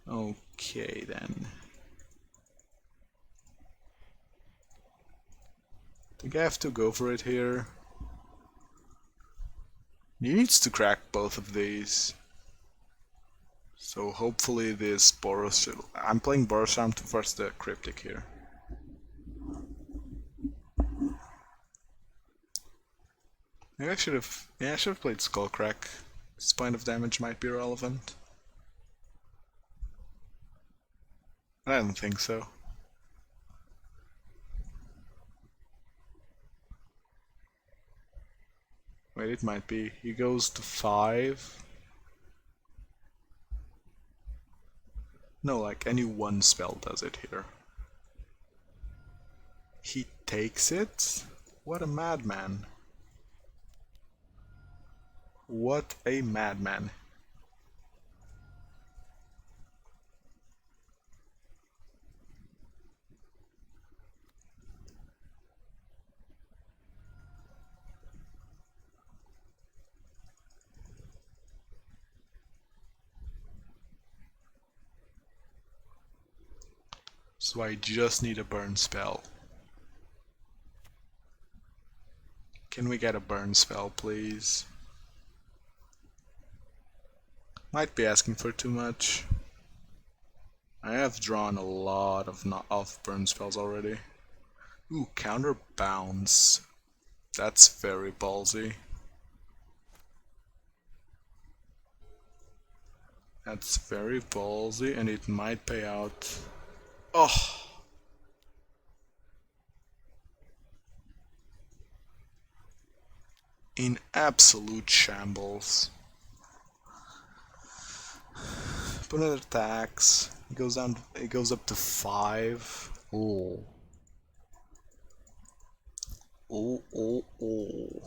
S1: Okay then. I think I have to go for it here. He needs to crack both of these. So hopefully this Boros... I'm playing Boros Charm to force the Cryptic here. Maybe I should have... Yeah, I should have played Skullcrack. This point of damage might be relevant. I don't think so. Wait, it might be. He goes to 5. No, like any one spell does it here. He takes it? What a madman. What a madman. So I just need a burn spell. Can we get a burn spell, please? Might be asking for too much. I have drawn a lot of burn spells already. Ooh, counter bounce. That's very ballsy. That's very ballsy, and it might pay out. Oh! In absolute shambles. Opponent attacks. It goes down. It goes up to 5. Oh. Oh.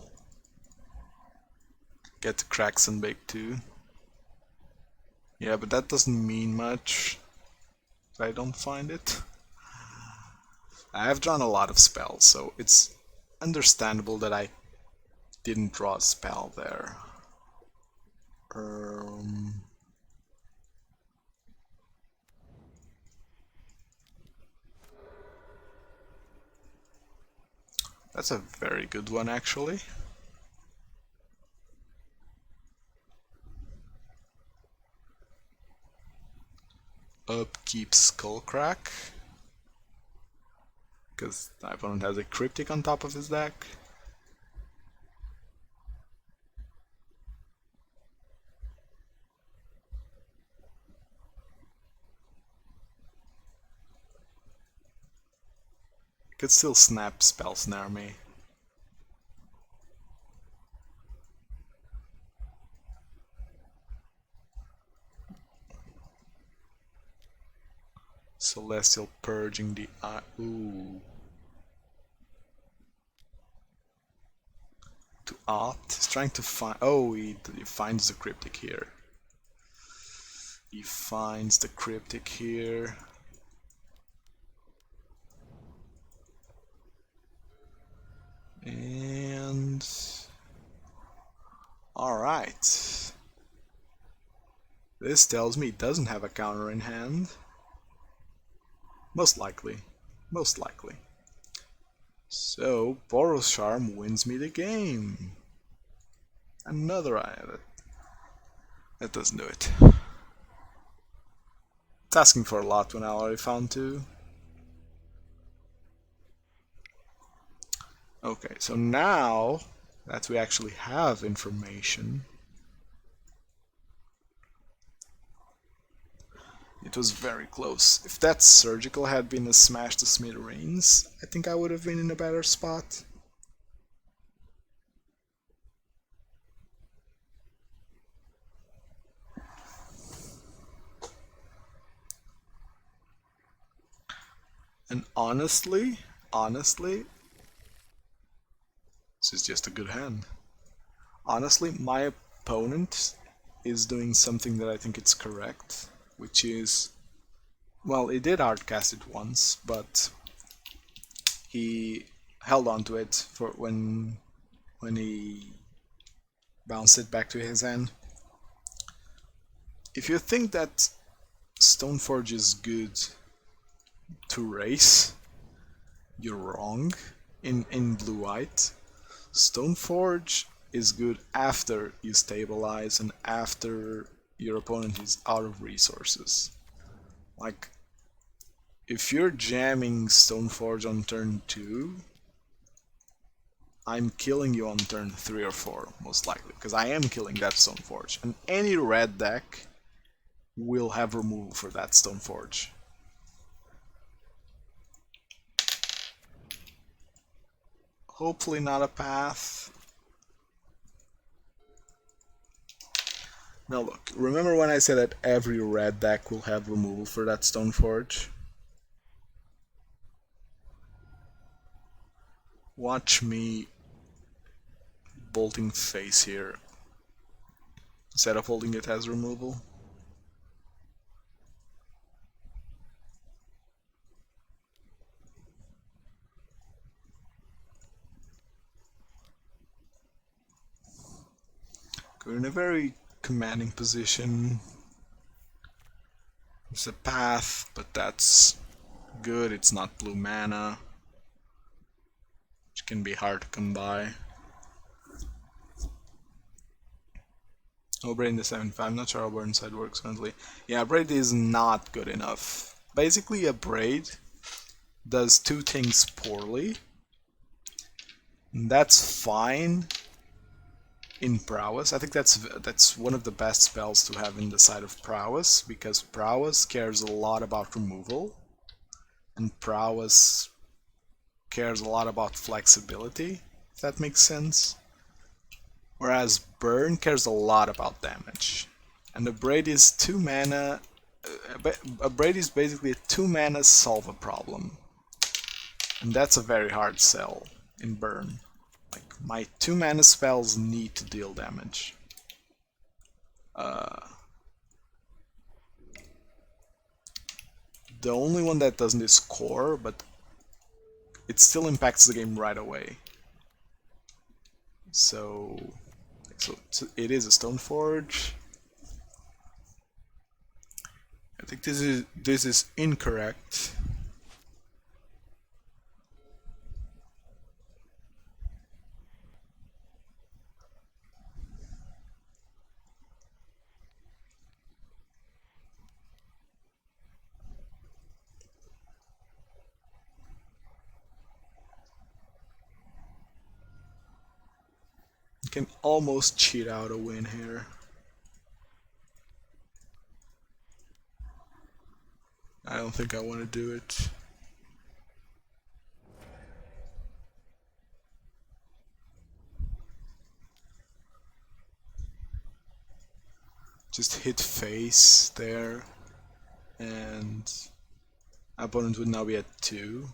S1: Get to crack Sunbaked too. Yeah, but that doesn't mean much. I don't find it. I have drawn a lot of spells, so it's understandable that I didn't draw a spell there. That's a very good one, actually. Upkeep Skullcrack, because the opponent has a Cryptic on top of his deck. Could still snap Spell Snare me. Celestial Purging the Eye. Ooh. To opt? He's trying to find. Oh, he finds the Cryptic here. He finds the Cryptic here. And. Alright. This tells me he doesn't have a counter in hand. Most likely. Most likely. So, Boros Charm wins me the game. Another islet. That doesn't do it. It's asking for a lot when I already found 2. Okay, so now that we actually have information, it was very close. If that surgical had been a smash to Smithereens, I think I would have been in a better spot. And honestly, this is just a good hand. Honestly, my opponent is doing something that I think it's correct, which is, well, he did hardcast it once, but he held on to it for when he bounced it back to his hand. If you think that Stoneforge is good to race, you're wrong. In blue-white, Stoneforge is good after you stabilize and after your opponent is out of resources. Like, if you're jamming Stoneforge on turn 2, I'm killing you on turn 3 or 4, most likely, because I am killing that Stoneforge. And any red deck will have removal for that Stoneforge. Hopefully not a path. Now look, remember when I said that every red deck will have removal for that Stoneforge? Watch me bolting face here, instead of holding it as removal. We're in a very commanding position. There's a path, but that's good. It's not blue mana, which can be hard to come by. Oh, Braid in the 7-5. I'm not sure how Burnside works currently. Yeah, Braid is not good enough. Basically, a Braid does two things poorly. And that's fine in Prowess. I think that's one of the best spells to have in the side of Prowess, because Prowess cares a lot about removal, and Prowess cares a lot about flexibility, if that makes sense. Whereas Burn cares a lot about damage. And a Braid is 2 mana. A Braid is basically a 2 mana solve a problem. And that's a very hard sell in Burn. Like, my 2 mana spells need to deal damage. The only one that doesn't is Kor, but it still impacts the game right away. So it is a Stoneforge. I think this is incorrect. Can almost cheat out a win here. I don't think I want to do it. Just hit face there, and opponent would now be at 2.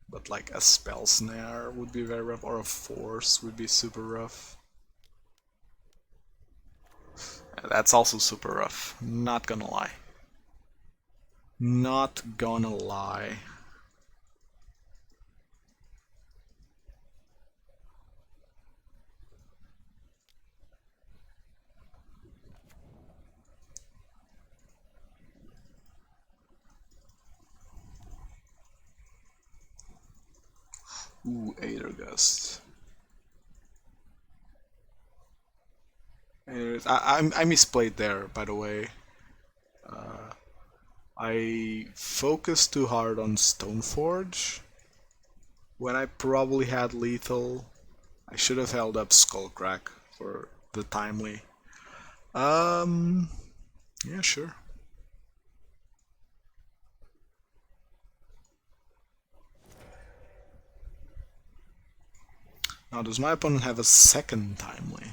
S1: But like a spell snare would be very rough, or a force would be super rough. That's also super rough, not gonna lie. Not gonna lie. Ooh, Aether Gust. I misplayed there, by the way. I focused too hard on Stoneforge when I probably had lethal. I should have held up Skullcrack for the timely. Yeah, sure. Now, does my opponent have a second timely?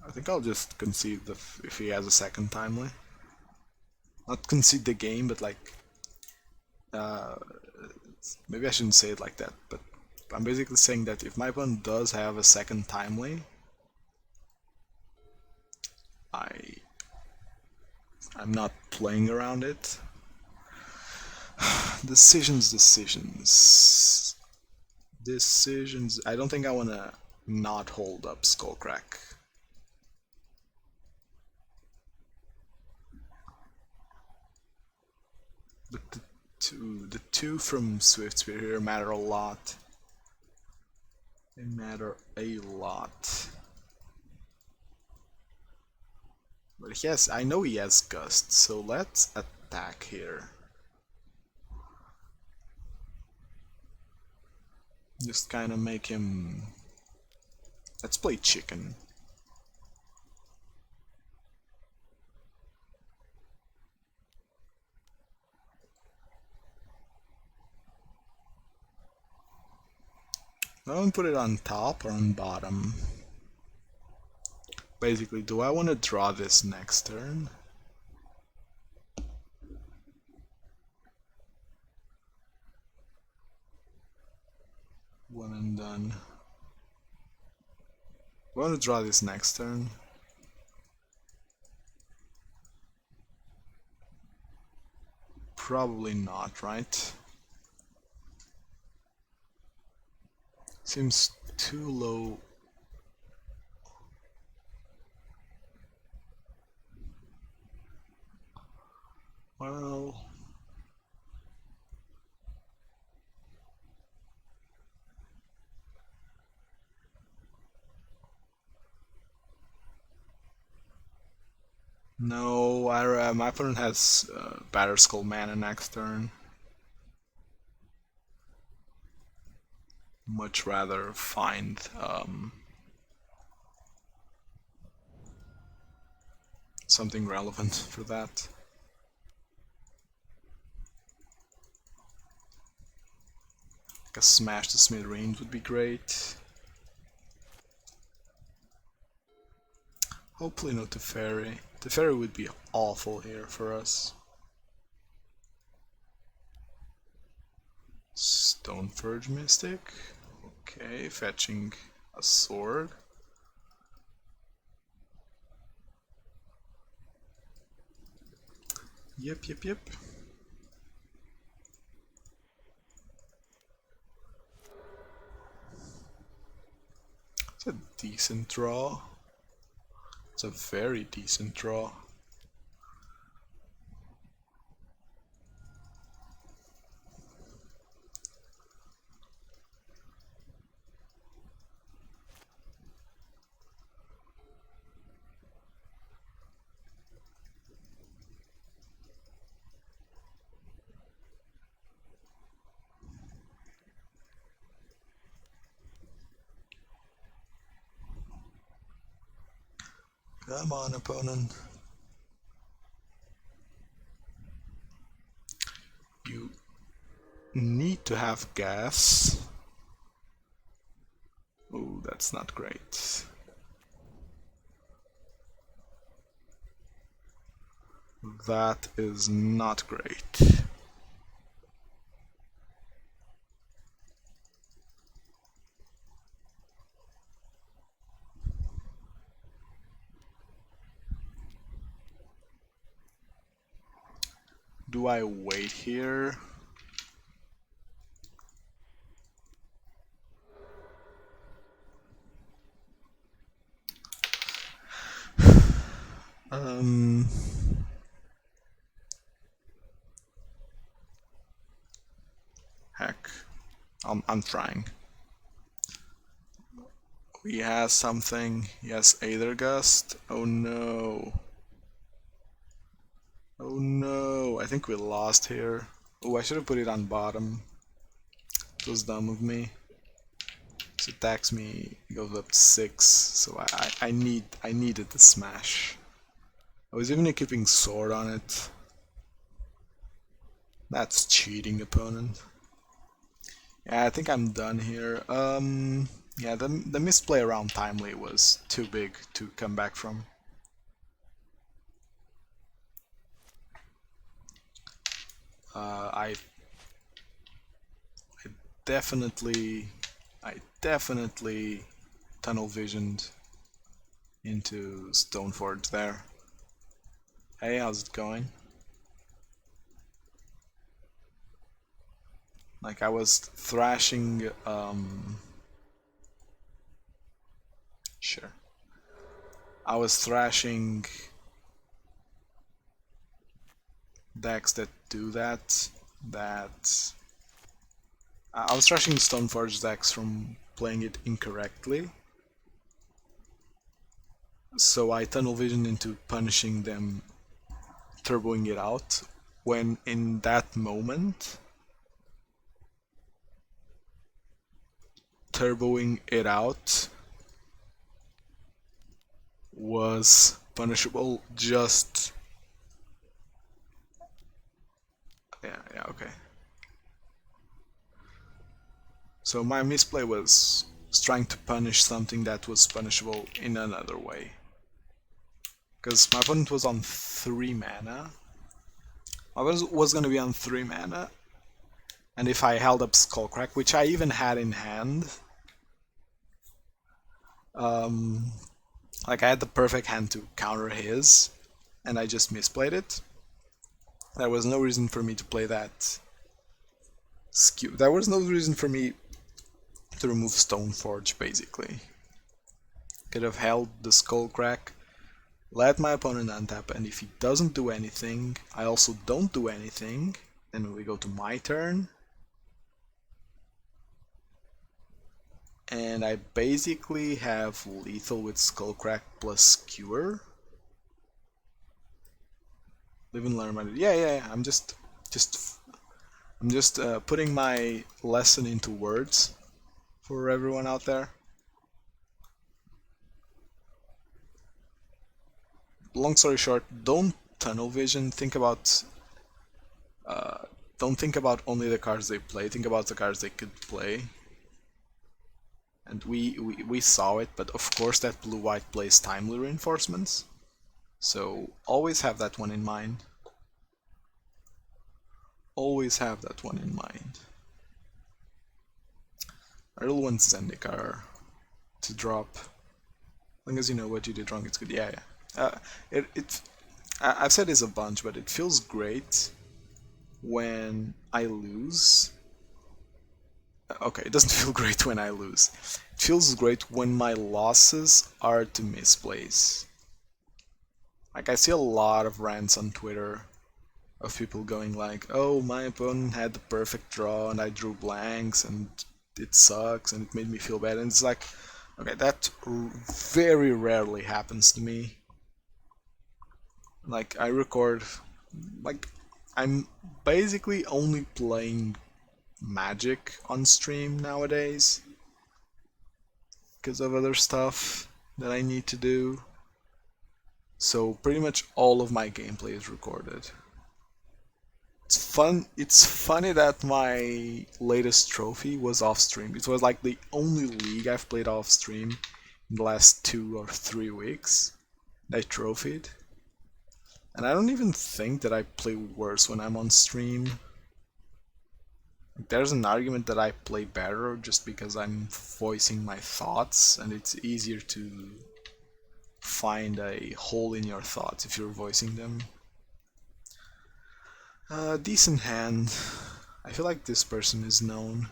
S1: I think I'll just concede if he has a second timely. Not concede the game, but like... maybe I shouldn't say it like that, but I'm basically saying that if my opponent does have a second timely, I'm not playing around it. Decisions. I don't think I want to not hold up Skullcrack. But the two from Swiftspear here matter a lot. They matter a lot. But I know he has Gust, so let's attack here. Just kind of make him... Let's play chicken. I want to put it on top or on bottom. Basically, do I want to draw this next turn? One and done. I want to draw this next turn. Probably not, right? Seems too low. Well, no, my opponent has Batterskull mana next turn. Much rather find something relevant for that. Like a smash the Smithereens would be great. Hopefully no Teferi. Teferi would be awful here for us. Stoneforge Mystic. Okay, fetching a sword. Yep. It's a decent draw. It's a very decent draw. Come on, opponent. You need to have gas. Oh, that's not great. That is not great. Do I wait here? Heck, I'm trying. He has something. He has Aether Gust. Oh no. Oh no, I think we lost here. Oh, I should have put it on bottom. It was dumb of me. So attacks me, goes up to 6, so I needed the smash. I was even equipping sword on it. That's cheating, opponent. Yeah, I think I'm done here. Yeah, the misplay around Timely was too big to come back from. I definitely tunnel visioned into Stoneforge there. Hey, how's it going? Like I was thrashing, sure. I was thrashing decks that do that. I was thrashing Stoneforge decks from playing it incorrectly. So I tunnel vision into punishing them, turboing it out, when in that moment turboing it out was punishable. Just yeah, okay. So my misplay was trying to punish something that was punishable in another way. Because my opponent was on 3 mana. I was going to be on 3 mana. And if I held up Skullcrack, which I even had in hand, like I had the perfect hand to counter his, and I just misplayed it. There was no reason for me to play that skew. There was no reason for me to remove Stoneforge, basically. Could have held the Skullcrack, let my opponent untap, and if he doesn't do anything, I also don't do anything. Then we go to my turn. And I basically have lethal with Skullcrack plus Skewer. Live and learn. Yeah. I'm just putting my lesson into words for everyone out there. Long story short, don't tunnel vision. Don't think about only the cards they play. Think about the cards they could play. And we saw it, but of course that blue-white plays timely reinforcements. So always have that one in mind. Always have that one in mind. I really want Zendikar to drop. As long as you know what you did wrong, it's good. Yeah. I've said this a bunch, but it feels great when I lose. Okay, it doesn't feel great when I lose. It feels great when my losses are to misplays. Like, I see a lot of rants on Twitter of people going like, oh, my opponent had the perfect draw and I drew blanks and it sucks and it made me feel bad. And it's like, okay, that very rarely happens to me. Like, I record, like, I'm basically only playing Magic on stream nowadays because of other stuff that I need to do. So pretty much all of my gameplay is recorded. It's funny that my latest trophy was off stream. It was like the only league I've played off stream in the last 2 or 3 weeks. I trophied. And I don't even think that I play worse when I'm on stream. There's an argument that I play better just because I'm voicing my thoughts, and it's easier to find a hole in your thoughts if you're voicing them. Decent hand. I feel like this person is known.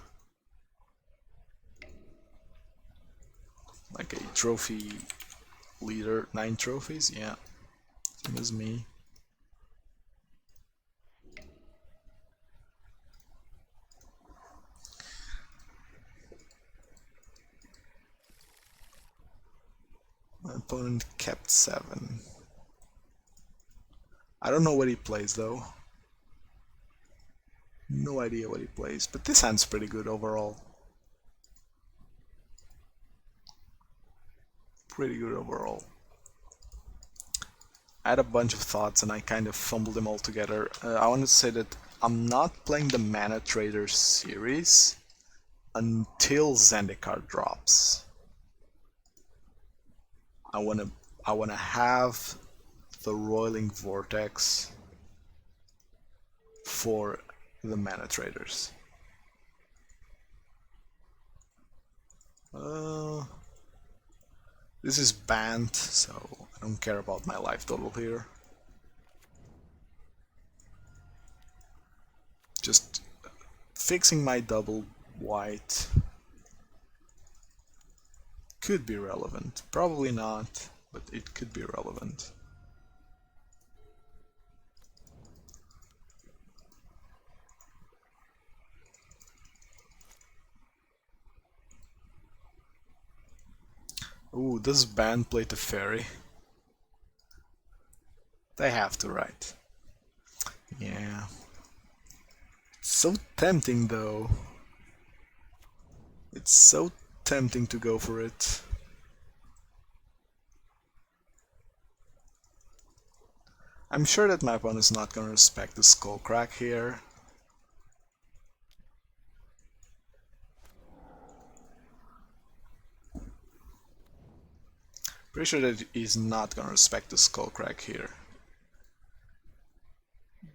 S1: Like a trophy leader. 9 trophies? Yeah. Same as me. My opponent kept 7. I don't know what he plays though. No idea what he plays, but this hand's pretty good overall. Pretty good overall. I had a bunch of thoughts and I kind of fumbled them all together. I want to say that I'm not playing the Mana Trader series until Zendikar drops. I wanna have the Roiling Vortex for the Mana Traders. This is banned, so I don't care about my life total here. Just fixing my double white could be relevant. Probably not, but it could be relevant. Ooh, does band play the fairy? They have to, right? Yeah. It's so tempting though. It's so tempting to go for it. I'm sure that my opponent is not gonna respect the Skullcrack here. Pretty sure that he's not gonna respect the Skullcrack here.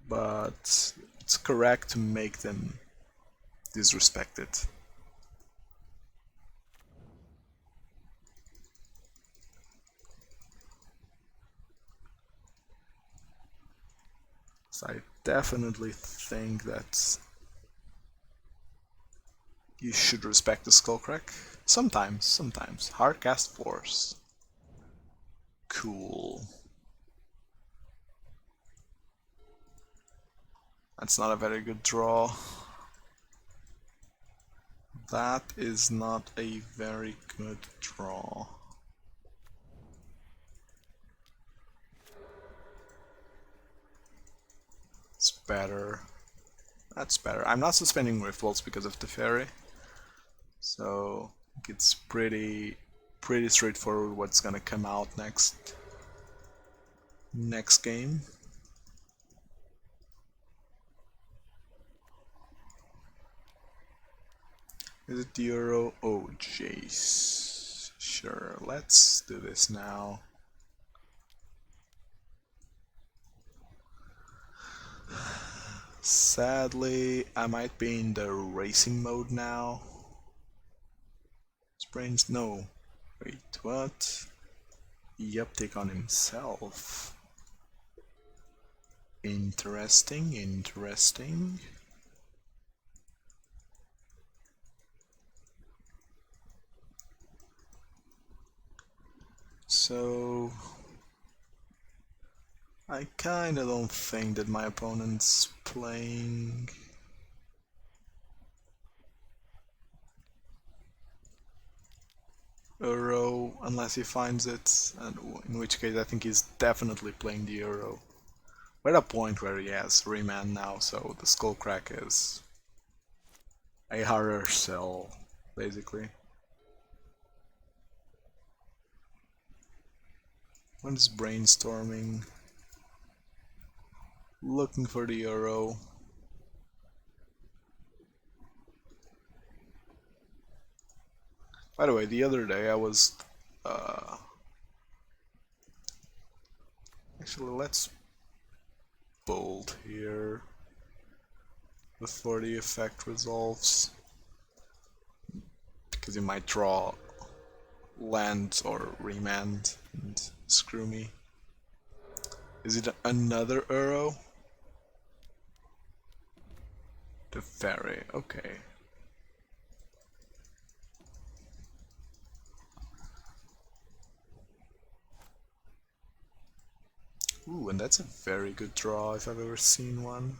S1: But it's correct to make them disrespect it. So I definitely think that you should respect the Skullcrack. Sometimes. Hardcast Force. Cool. That's not a very good draw. That is not a very good draw. It's better. That's better. I'm not suspending Riftbolts because of the Fairy. So it's pretty straightforward what's gonna come out next game. Is it the Euro? Oh jeez. Sure, let's do this now. Sadly, I might be in the racing mode now. Sprains, no. Wait, what? Yep, take on himself. Interesting. So I kinda don't think that my opponent's playing Euro unless he finds it, and in which case I think he's definitely playing the Euro. We're at a point where he has remand now, so the Skullcrack is a harder sell, basically. When is brainstorming? Looking for the Euro. By the way, the other day I was actually, let's bold here before the effect resolves, because you might draw land or remand and screw me. Is it another Euro? The Fairy, okay. Ooh, and that's a very good draw if I've ever seen one.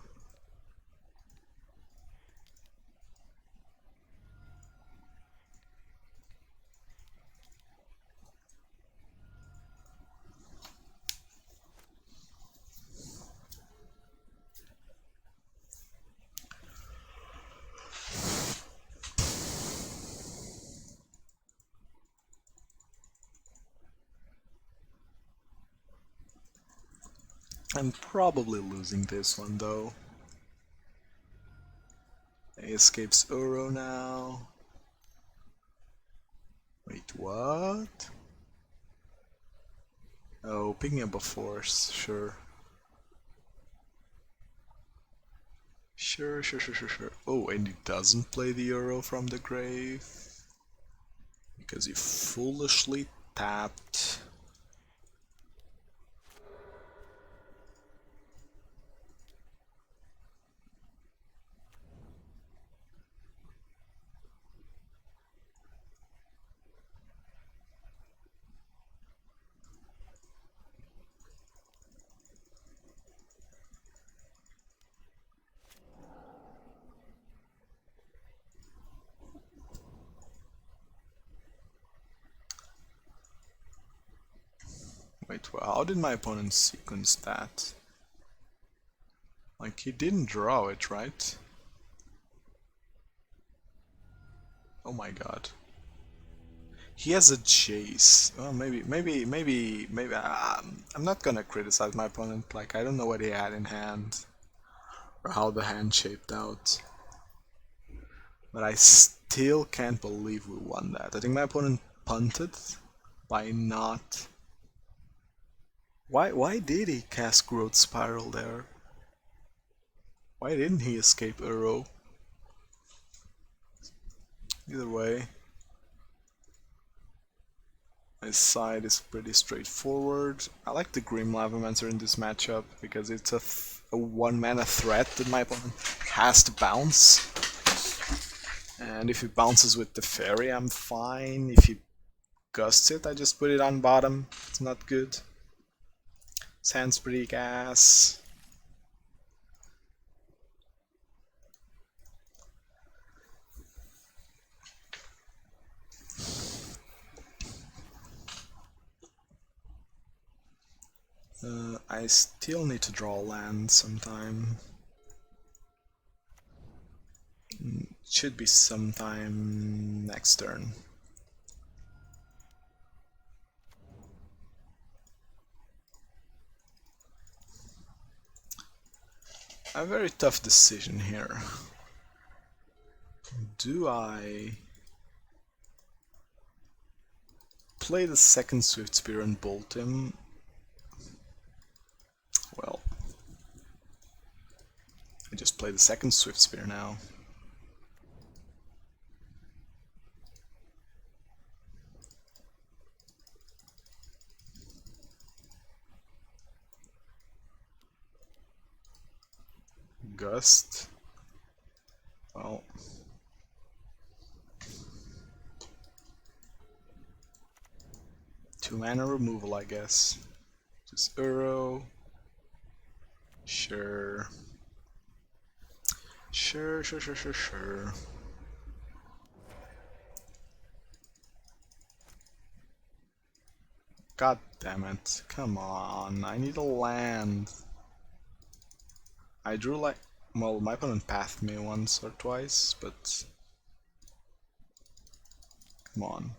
S1: I'm probably losing this one though. He escapes Uro now. Wait, what? Oh, picking up a force, sure. Sure. Oh, and he doesn't play the Euro from the grave because he foolishly tapped. Wait, well, how did my opponent sequence that? Like, he didn't draw it, right? Oh my god. He has a chase. Oh, maybe. I'm not gonna criticize my opponent. Like, I don't know what he had in hand or how the hand shaped out, but I still can't believe we won that. I think my opponent punted by not... Why did he cast Growth Spiral there? Why didn't he escape Uro? Either way, my side is pretty straightforward. I like the Grim Lavamancer in this matchup because it's a 1-mana threat that my opponent has to bounce. And if he bounces with the Fairy, I'm fine. If he gusts it, I just put it on bottom. It's not good. His hand's pretty gas. I still need to draw land sometime. Should be sometime next turn. A very tough decision here. Do I play the second Swiftspear and bolt him? Well, I just play the second Swiftspear now. Gust. Well, two-mana removal, I guess. Just Uro. Sure. Sure. God damn it. Come on, I need a land. I drew like... well, my opponent pathed me once or twice, but... come on.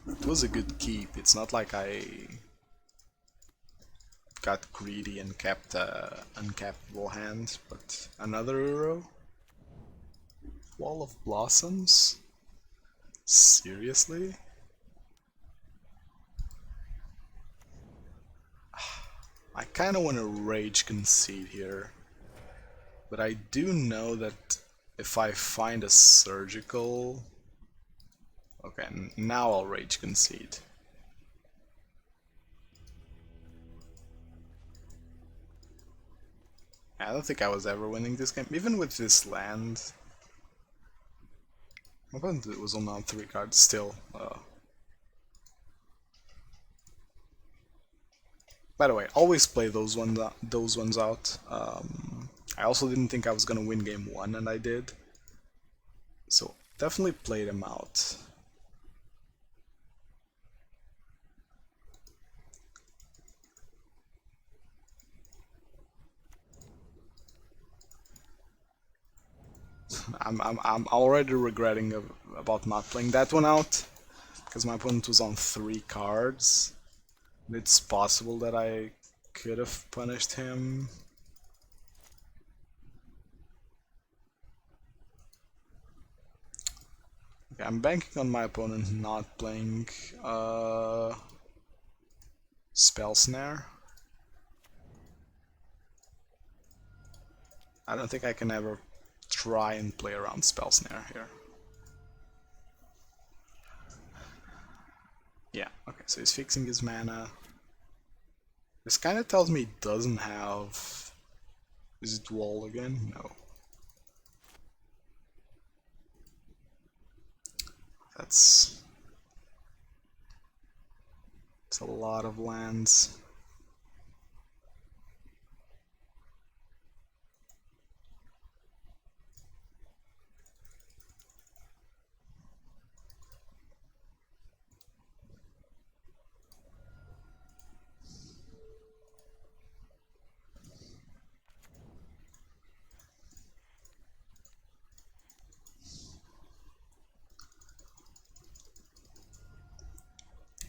S1: It was a good keep. It's not like I got greedy and kept an uncapable hand, but another Uro? Wall of Blossoms? Seriously? I kinda wanna Rage Concede here, but I do know that if I find a Surgical... okay, now I'll Rage Concede. I don't think I was ever winning this game, even with this land. My opponent was only on 3 cards still. By the way, always play those ones out. I also didn't think I was gonna win game 1, and I did. So definitely play them out. I'm already regretting about not playing that one out, because my opponent was on 3 cards. It's possible that I could have punished him. Okay, I'm banking on my opponent not playing Spell Snare. I don't think I can ever try and play around Spell Snare here. Yeah, okay, so he's fixing his mana. This kinda tells me he doesn't have... is it Wall again? No. That's a lot of lands.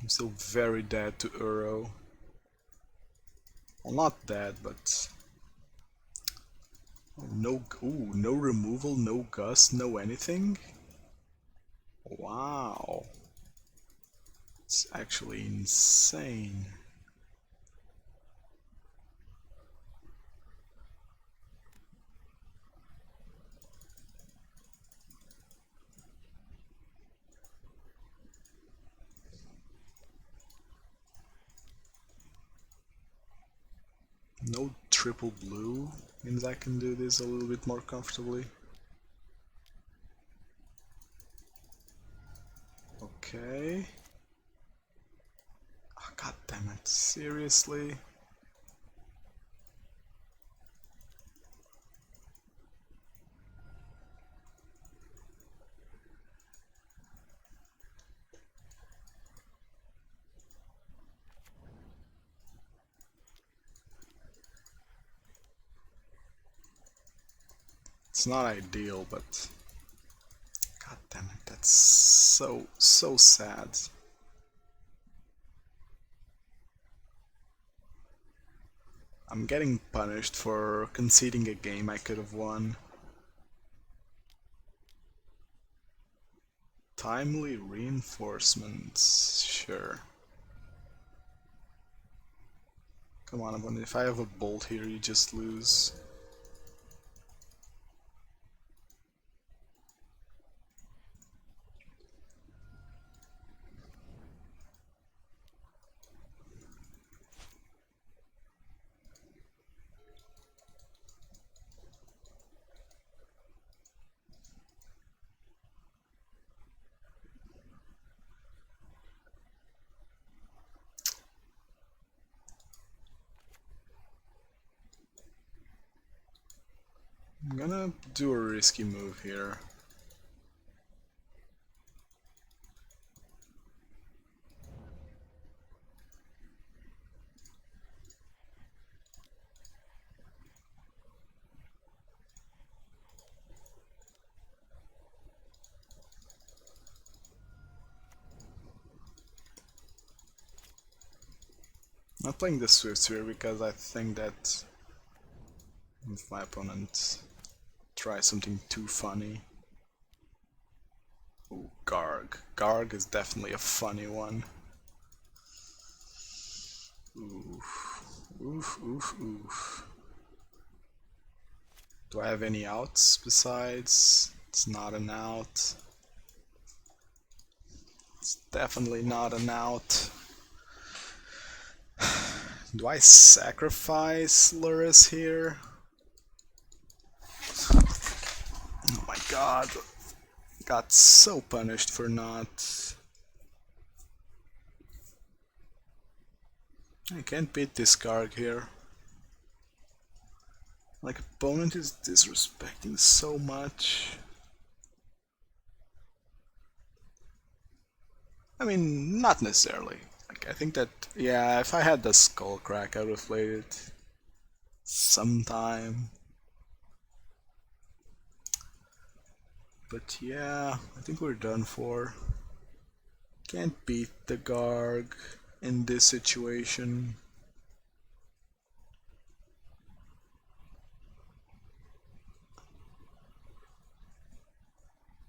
S1: I'm still very dead to Uro. Well, not dead, but... no removal, no gust, no anything? Wow. Wow. It's actually insane. No triple blue means I can do this a little bit more comfortably. Okay. Oh, God damn it, seriously? It's not ideal, but God damn it, that's so sad. I'm getting punished for conceding a game I could have won. Timely reinforcements, sure. Come on, if I have a bolt here, you just lose. I'm gonna do a risky move here. I'm not playing the Swiftspear because I think that if my opponent tries something too funny. Ooh, Garg. Garg is definitely a funny one. Oof. Oof, oof, oof. Do I have any outs besides? It's not an out. It's definitely not an out. Do I sacrifice Lurrus here? Oh my god. Got so punished for not... I can't beat this card here. Like, opponent is disrespecting so much. I mean, not necessarily. Like, I think that, yeah, if I had the Skullcrack, I would have played it sometime. But yeah, I think we're done for. Can't beat the Garg in this situation.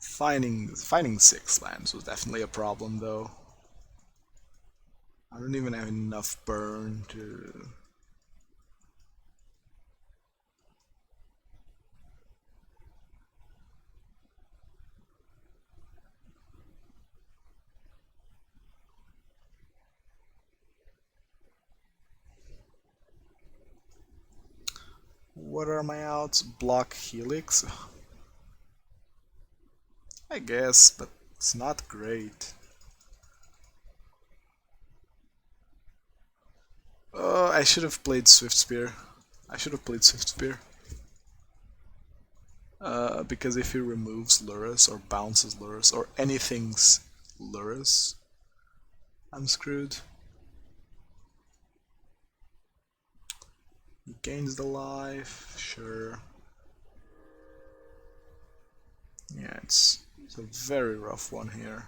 S1: Finding 6 lands was definitely a problem though. I don't even have enough burn to... What are my outs? Block Helix? I guess, but it's not great. I should have played Swiftspear. Because if he removes Lurrus or bounces Lurrus or anything's Lurrus, I'm screwed. He gains the life, sure. Yeah, it's a very rough one here.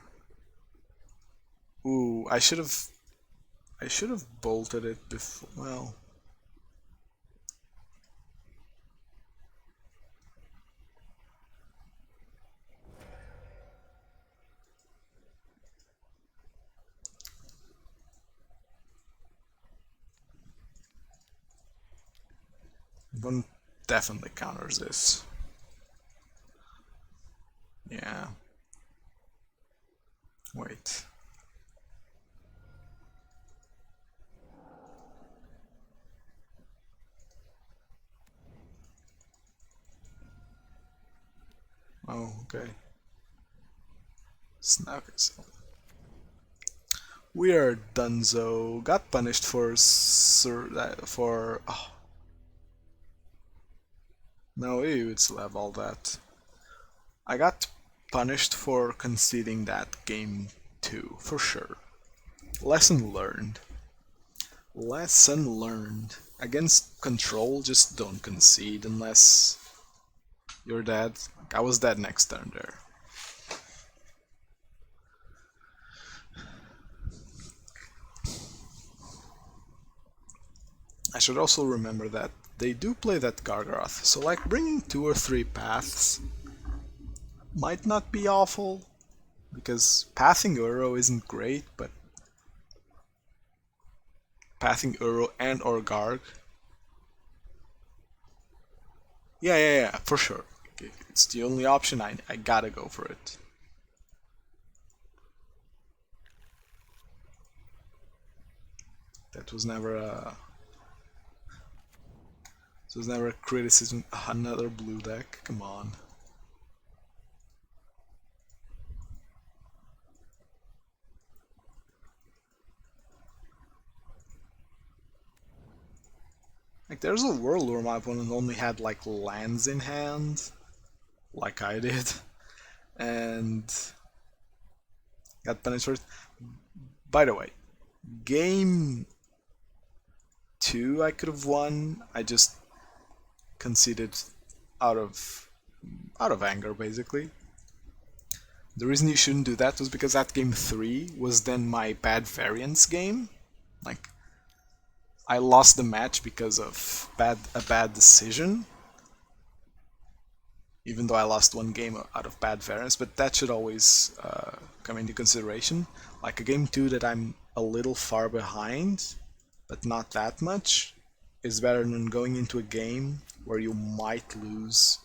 S1: Ooh, I should have bolted it before. Well, One definitely counters this. Yeah. Wait. Oh, okay. Snap yourself. We are donezo. Got punished for oh. No, you would still have all that. I got punished for conceding that game too, for sure. Lesson learned. Lesson learned. Against control, just don't concede unless you're dead. Like, I was dead next turn there. I should also remember that they do play that Gargaroth, so like bringing 2 or 3 paths might not be awful, because pathing Uro isn't great, but pathing Uro and or Garg. Yeah, for sure. It's the only option, I gotta go for it. That was never a... This was never a criticism. Another blue deck, come on. Like, there's a world where my opponent only had like lands in hand, like I did, and got punished for it. By the way, game 2 I could have won. I just conceded out of anger, basically. The reason you shouldn't do that was because that game 3 was then my bad variance game. Like, I lost the match because of a bad decision, even though I lost one game out of bad variance, but that should always come into consideration. Like a game 2 that I'm a little far behind, but not that much, is better than going into a game where you might lose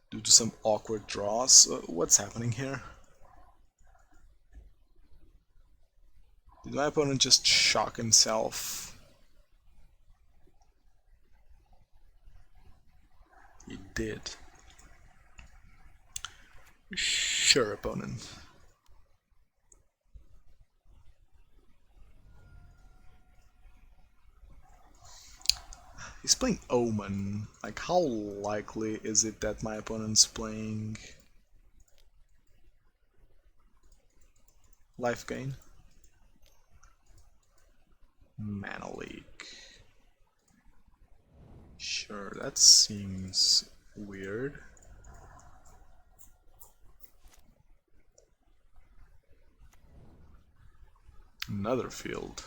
S1: due to some awkward draws. What's happening here? Did my opponent just shock himself? He did. Sure, opponent. He's playing Omen. Like, how likely is it that my opponent's playing life gain? Mana leak. Sure, that seems weird. Another field.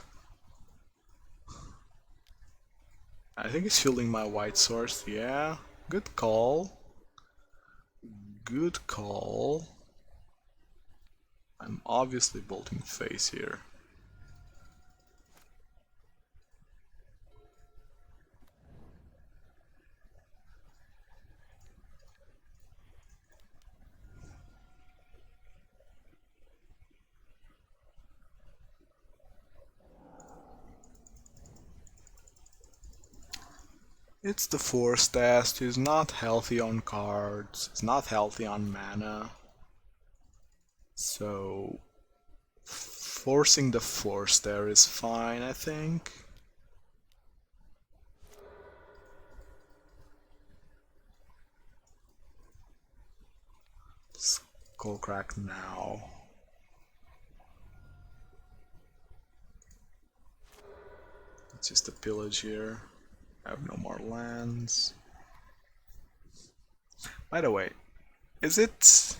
S1: I think he's fielding my white source. Yeah, good call. Good call. I'm obviously bolting face here. It's the Force test. He's not healthy on cards. He's not healthy on mana. So forcing the Force there is fine, I think. Skullcrack now. It's just a pillage here. I have no more lands. By the way, is it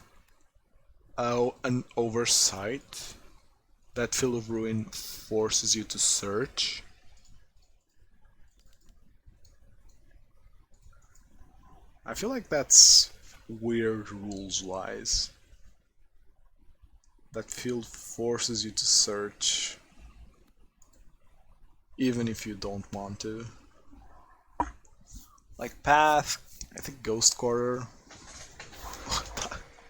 S1: an oversight that Field of Ruin forces you to search? I feel like that's weird rules-wise. That field forces you to search even if you don't want to. Like Path, I think Ghost Quarter.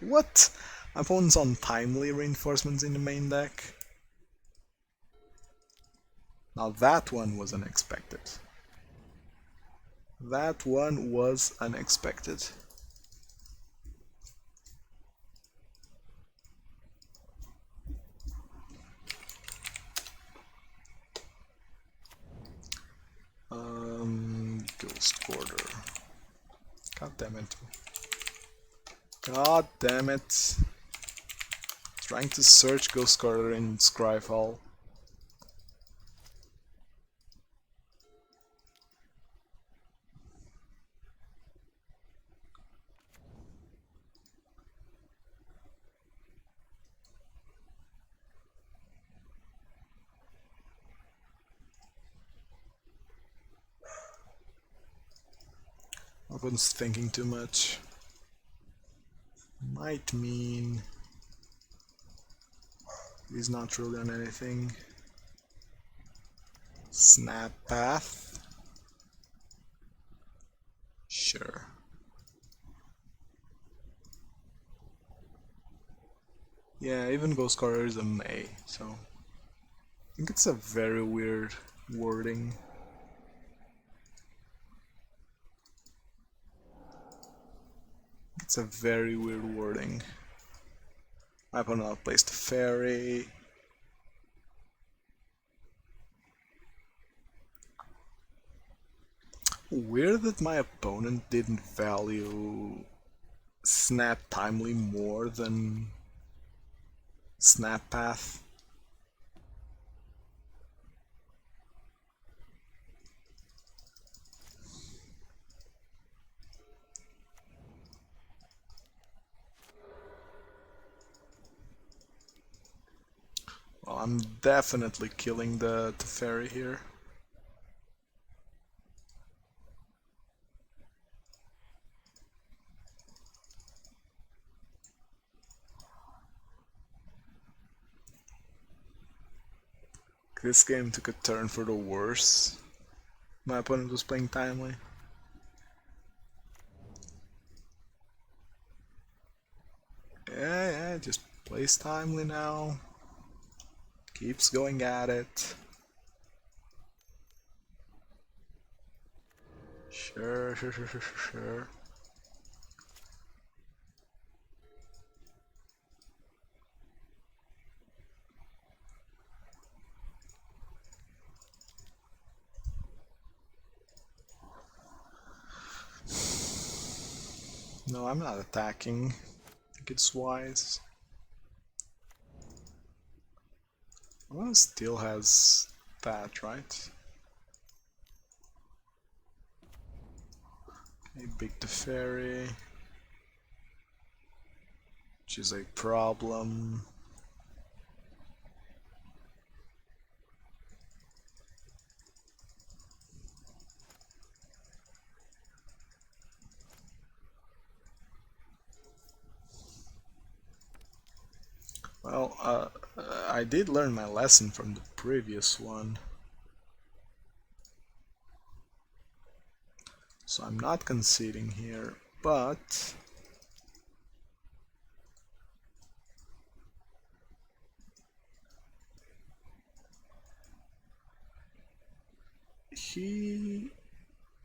S1: What? My opponent's on Timely reinforcements in the main deck. Now that one was unexpected. That one was unexpected. Ghost Quarter. God damn it. God damn it. Trying to search Ghost Quarter in Scryfall. I was thinking too much. Might mean he's not really on anything. Snap Path. Sure. Yeah, even Ghost Quarter is a May, so I think it's a very weird wording. It's a very weird wording. My opponent outplaced a fairy. Weird that my opponent didn't value Snap Timely more than Snap Path. Well, I'm definitely killing the fairy here. This game took a turn for the worse. My opponent was playing Timely. Yeah, just plays Timely now. Keeps going at it. Sure. No, I'm not attacking. I think it's wise. Well, still has that, right? Okay, Big the Fairy, which is a problem. Well, I did learn my lesson from the previous one. So I'm not conceding here, but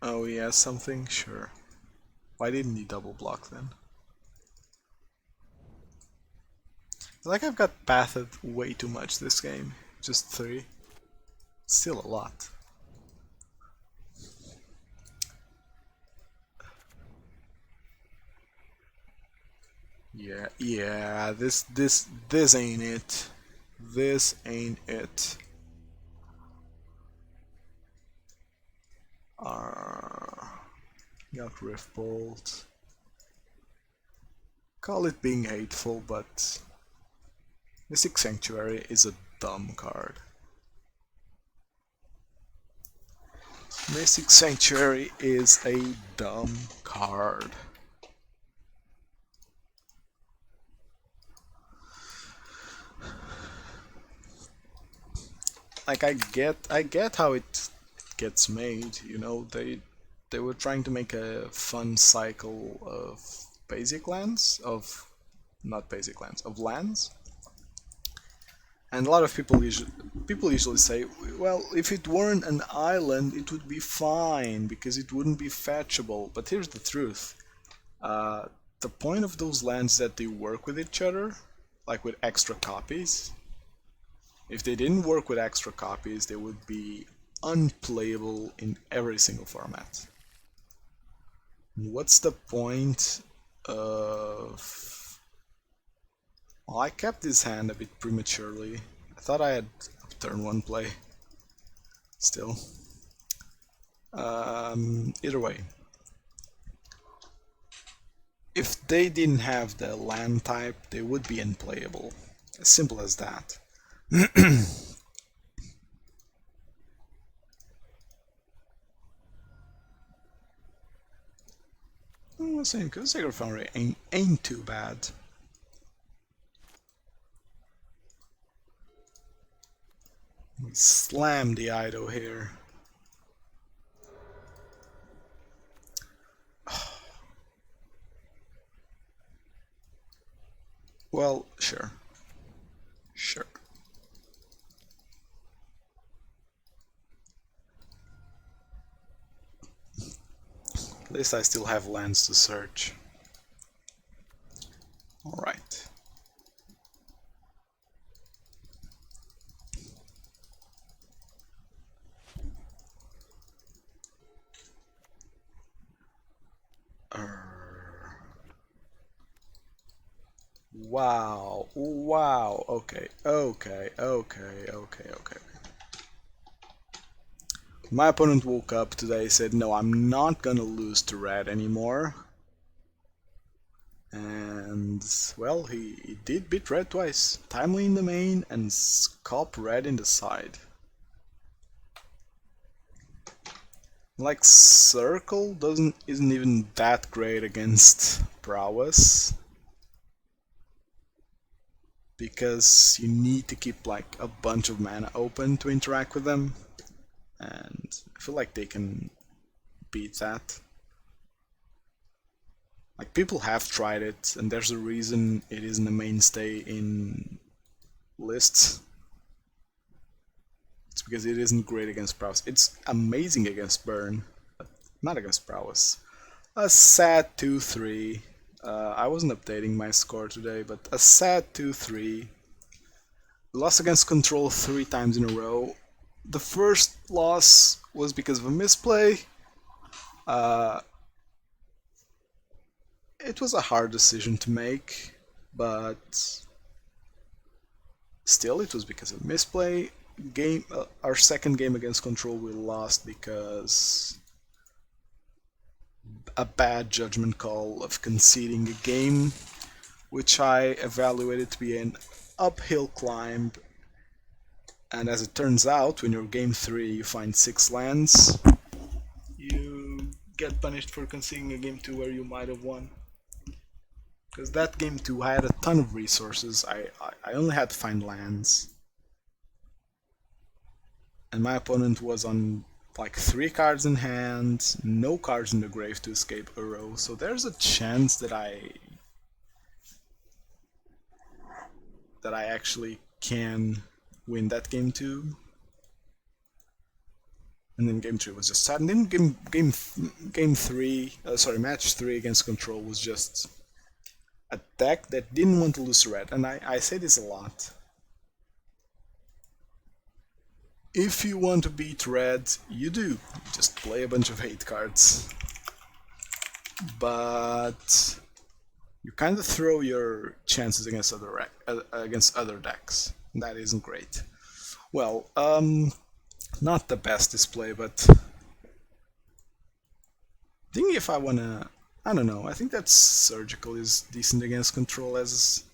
S1: oh, he has something? Sure. Why didn't he double block then? Like I've got pathed way too much this game. Just 3. Still a lot. Yeah, this ain't it. This ain't it. Got Rift Bolt. Call it being hateful, but Mystic Sanctuary is a dumb card. Mystic Sanctuary is a dumb card. Like I get how it gets made, you know, they they were trying to make a fun cycle of basic lands, not basic lands, of lands. And a lot of people usually say, well, if it weren't an island, it would be fine because it wouldn't be fetchable. But here's the truth: the point of those lands is that they work with each other, like with extra copies. If they didn't work with extra copies, they would be unplayable in every single format. What's the point of... Well, I kept this hand a bit prematurely. I thought I had turn 1 play. Still. Either way. If they didn't have the land type, they would be unplayable. As simple as that. I was saying, because Sacred Foundry ain't too bad. We slam the Idol here. Well, sure. Sure. At least I still have lands to search. Alright. Wow, wow, okay. My opponent woke up today, said, no, I'm not gonna lose to red anymore. And, well, he did beat red twice. Timely in the main and scalp red in the side. Like, Circle isn't even that great against Prowess. Because you need to keep like a bunch of mana open to interact with them. And I feel like they can beat that. Like, people have tried it, and there's a reason it isn't a mainstay in lists. It's because it isn't great against Prowess. It's amazing against Burn, but not against Prowess. A sad 2-3. I wasn't updating my score today, but a sad 2-3. Lost against Control 3 times in a row. The first loss was because of a misplay. It was a hard decision to make, but still it was because of misplay. Our second game against Control we lost because a bad judgment call of conceding a game, which I evaluated to be an uphill climb. And as it turns out, when you're game 3 you find 6 lands, you get punished for conceding a game 2 where you might have won. Because that game 2 I had a ton of resources, I only had to find lands. And my opponent was on like 3 cards in hand, no cards in the grave to escape a row, so there's a chance that I actually can win that game 2. And then game 3 was just sad. And then match 3 against Control was just a deck that didn't want to lose red. And I say this a lot. If you want to beat red, you do. Just play a bunch of hate cards. But you kind of throw your chances against other decks. That isn't great. Well, not the best display, but I think if I wanna, I don't know. I think that Surgical is decent against Control as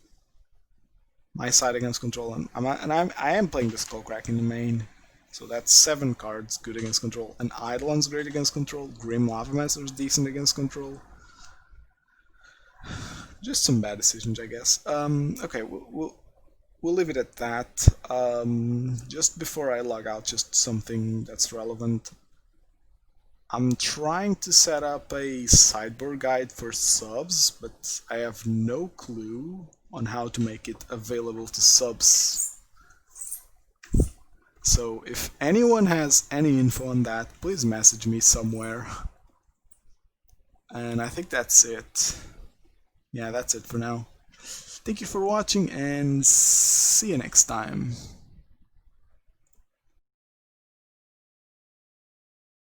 S1: my side against Control, and I am playing the Skullcrack in the main. So that's 7 cards good against Control. And Eidolon's great against Control. Grim Lavamancer is decent against Control. Just some bad decisions, I guess. Okay, we'll leave it at that. Just before I log out, just something that's relevant. I'm trying to set up a sideboard guide for subs, but I have no clue on how to make it available to subs. So if anyone has any info on that, please message me somewhere. And I think that's it. Yeah, that's it for now. Thank you for watching and see you next time.